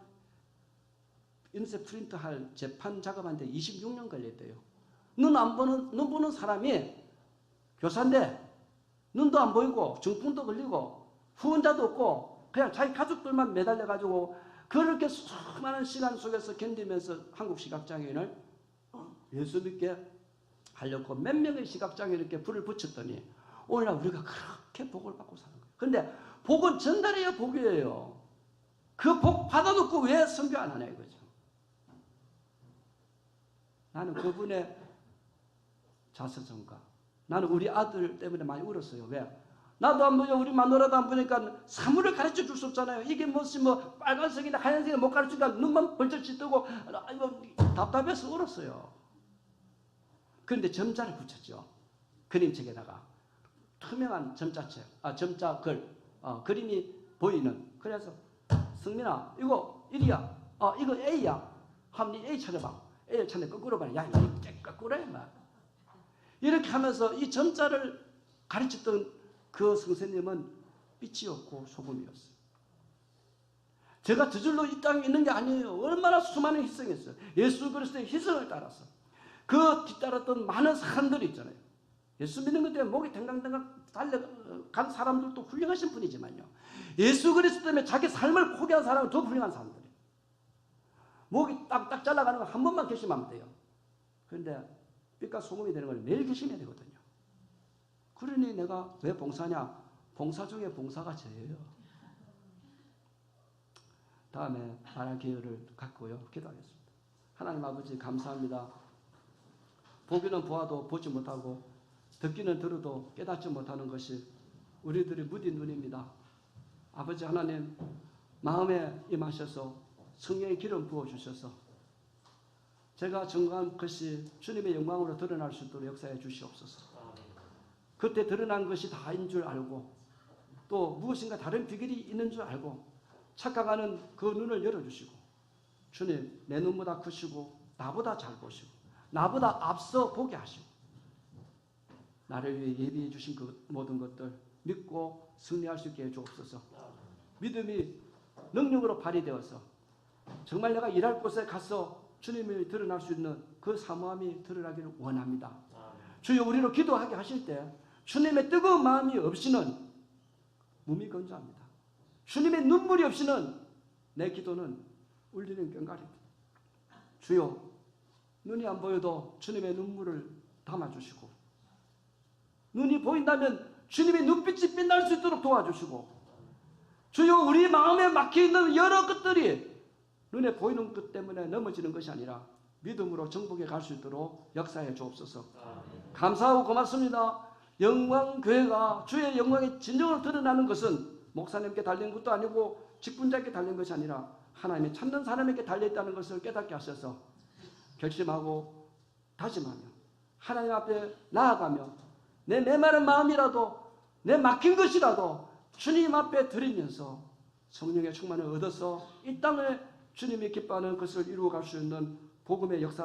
인쇄 프린트할 재판 작업하는데 26년 걸렸대요. 눈 보는 사람이 교사인데 눈도 안 보이고 중풍도 걸리고 후원자도 없고 그냥 자기 가족들만 매달려가지고 그렇게 수많은 시간 속에서 견디면서 한국 시각장애인을 예수 믿게 하려고 몇 명의 시각장애인에게 불을 붙였더니 오늘날 우리가 그렇게 복을 받고 사는 거예요. 그런데 복은 전달해야 복이에요. 그 복 받아놓고 왜 선교 안 하냐 이거죠. 나는 그분의 자서전가, 나는 우리 아들 때문에 많이 울었어요. 왜? 나도 안 보여, 우리 마누라도 안 보니까 사물을 가르쳐 줄 수 없잖아요. 이게 무슨 빨간색이나 하얀색이나 못 가르치니까 눈만 벌쩍 뜨고 답답해서 울었어요. 그런데 점자를 붙였죠. 그림책에다가 투명한 점자책, 점자글, 그림이 보이는. 그래서 성민아, 이거 1이야, 이거 A야. 하면 니 A 찾아봐. A를 찾는 거꾸로 봐라. 야, 이거 거꾸로 해. 막. 이렇게 하면서 이 점자를 가르쳤던 그 선생님은 빛이 없고 소금이었어요. 제가 저절로 이 땅에 있는 게 아니에요. 얼마나 수많은 희생했어요. 예수 그리스도의 희생을 따라서. 그 뒤따랐던 많은 사람들이 있잖아요. 예수 믿는 것 때문에 목이 댕강댕강 달려간 사람들도 훌륭하신 분이지만요. 예수 그리스도 때문에 자기 삶을 포기한 사람은 더 훌륭한 사람들이에요. 목이 딱 잘라가는 거 한 번만 결심하면 돼요. 그런데 빛과 소금이 되는 걸 매일 결심해야 되거든요. 그러니 내가 왜 봉사냐? 봉사 중에 봉사가 죄예요. 다음에 말할 기회를 갖고요. 기도하겠습니다. 하나님 아버지 감사합니다. 보기는 보아도 보지 못하고 듣기는 들어도 깨닫지 못하는 것이 우리들의 무딘 눈입니다. 아버지 하나님 마음에 임하셔서 성령의 기름 부어주셔서 제가 증거한 것이 주님의 영광으로 드러날 수 있도록 역사해 주시옵소서. 그때 드러난 것이 다인 줄 알고 또 무엇인가 다른 비결이 있는 줄 알고 착각하는 그 눈을 열어주시고 주님 내 눈보다 크시고 나보다 잘 보시고 나보다 앞서 보게 하시고 나를 위해 예비해 주신 그 모든 것들 믿고 승리할 수 있게 해주옵소서. 믿음이 능력으로 발휘되어서 정말 내가 일할 곳에 가서 주님이 드러날 수 있는 그 사모함이 드러나기를 원합니다. 주여 우리로 기도하게 하실 때 주님의 뜨거운 마음이 없이는 무미건조합니다. 주님의 눈물이 없이는 내 기도는 울리는 꽹과리입니다. 주여 눈이 안 보여도 주님의 눈물을 담아주시고 눈이 보인다면 주님의 눈빛이 빛날 수 있도록 도와주시고 주여 우리 마음에 막혀있는 여러 것들이 눈에 보이는 것 때문에 넘어지는 것이 아니라 믿음으로 정복에 갈 수 있도록 역사해 주옵소서. 감사하고 고맙습니다. 영광교회가 주의 영광이 진정으로 드러나는 것은 목사님께 달린 것도 아니고 직분자에게 달린 것이 아니라 하나님의 찾는 사람에게 달려있다는 것을 깨닫게 하셔서 결심하고 다짐하며 하나님 앞에 나아가며 내 메마른 마음이라도 내 막힌 것이라도 주님 앞에 드리면서 성령의 충만을 얻어서 이 땅을 주님이 기뻐하는 것을 이루어갈 수 있는 복음의 역사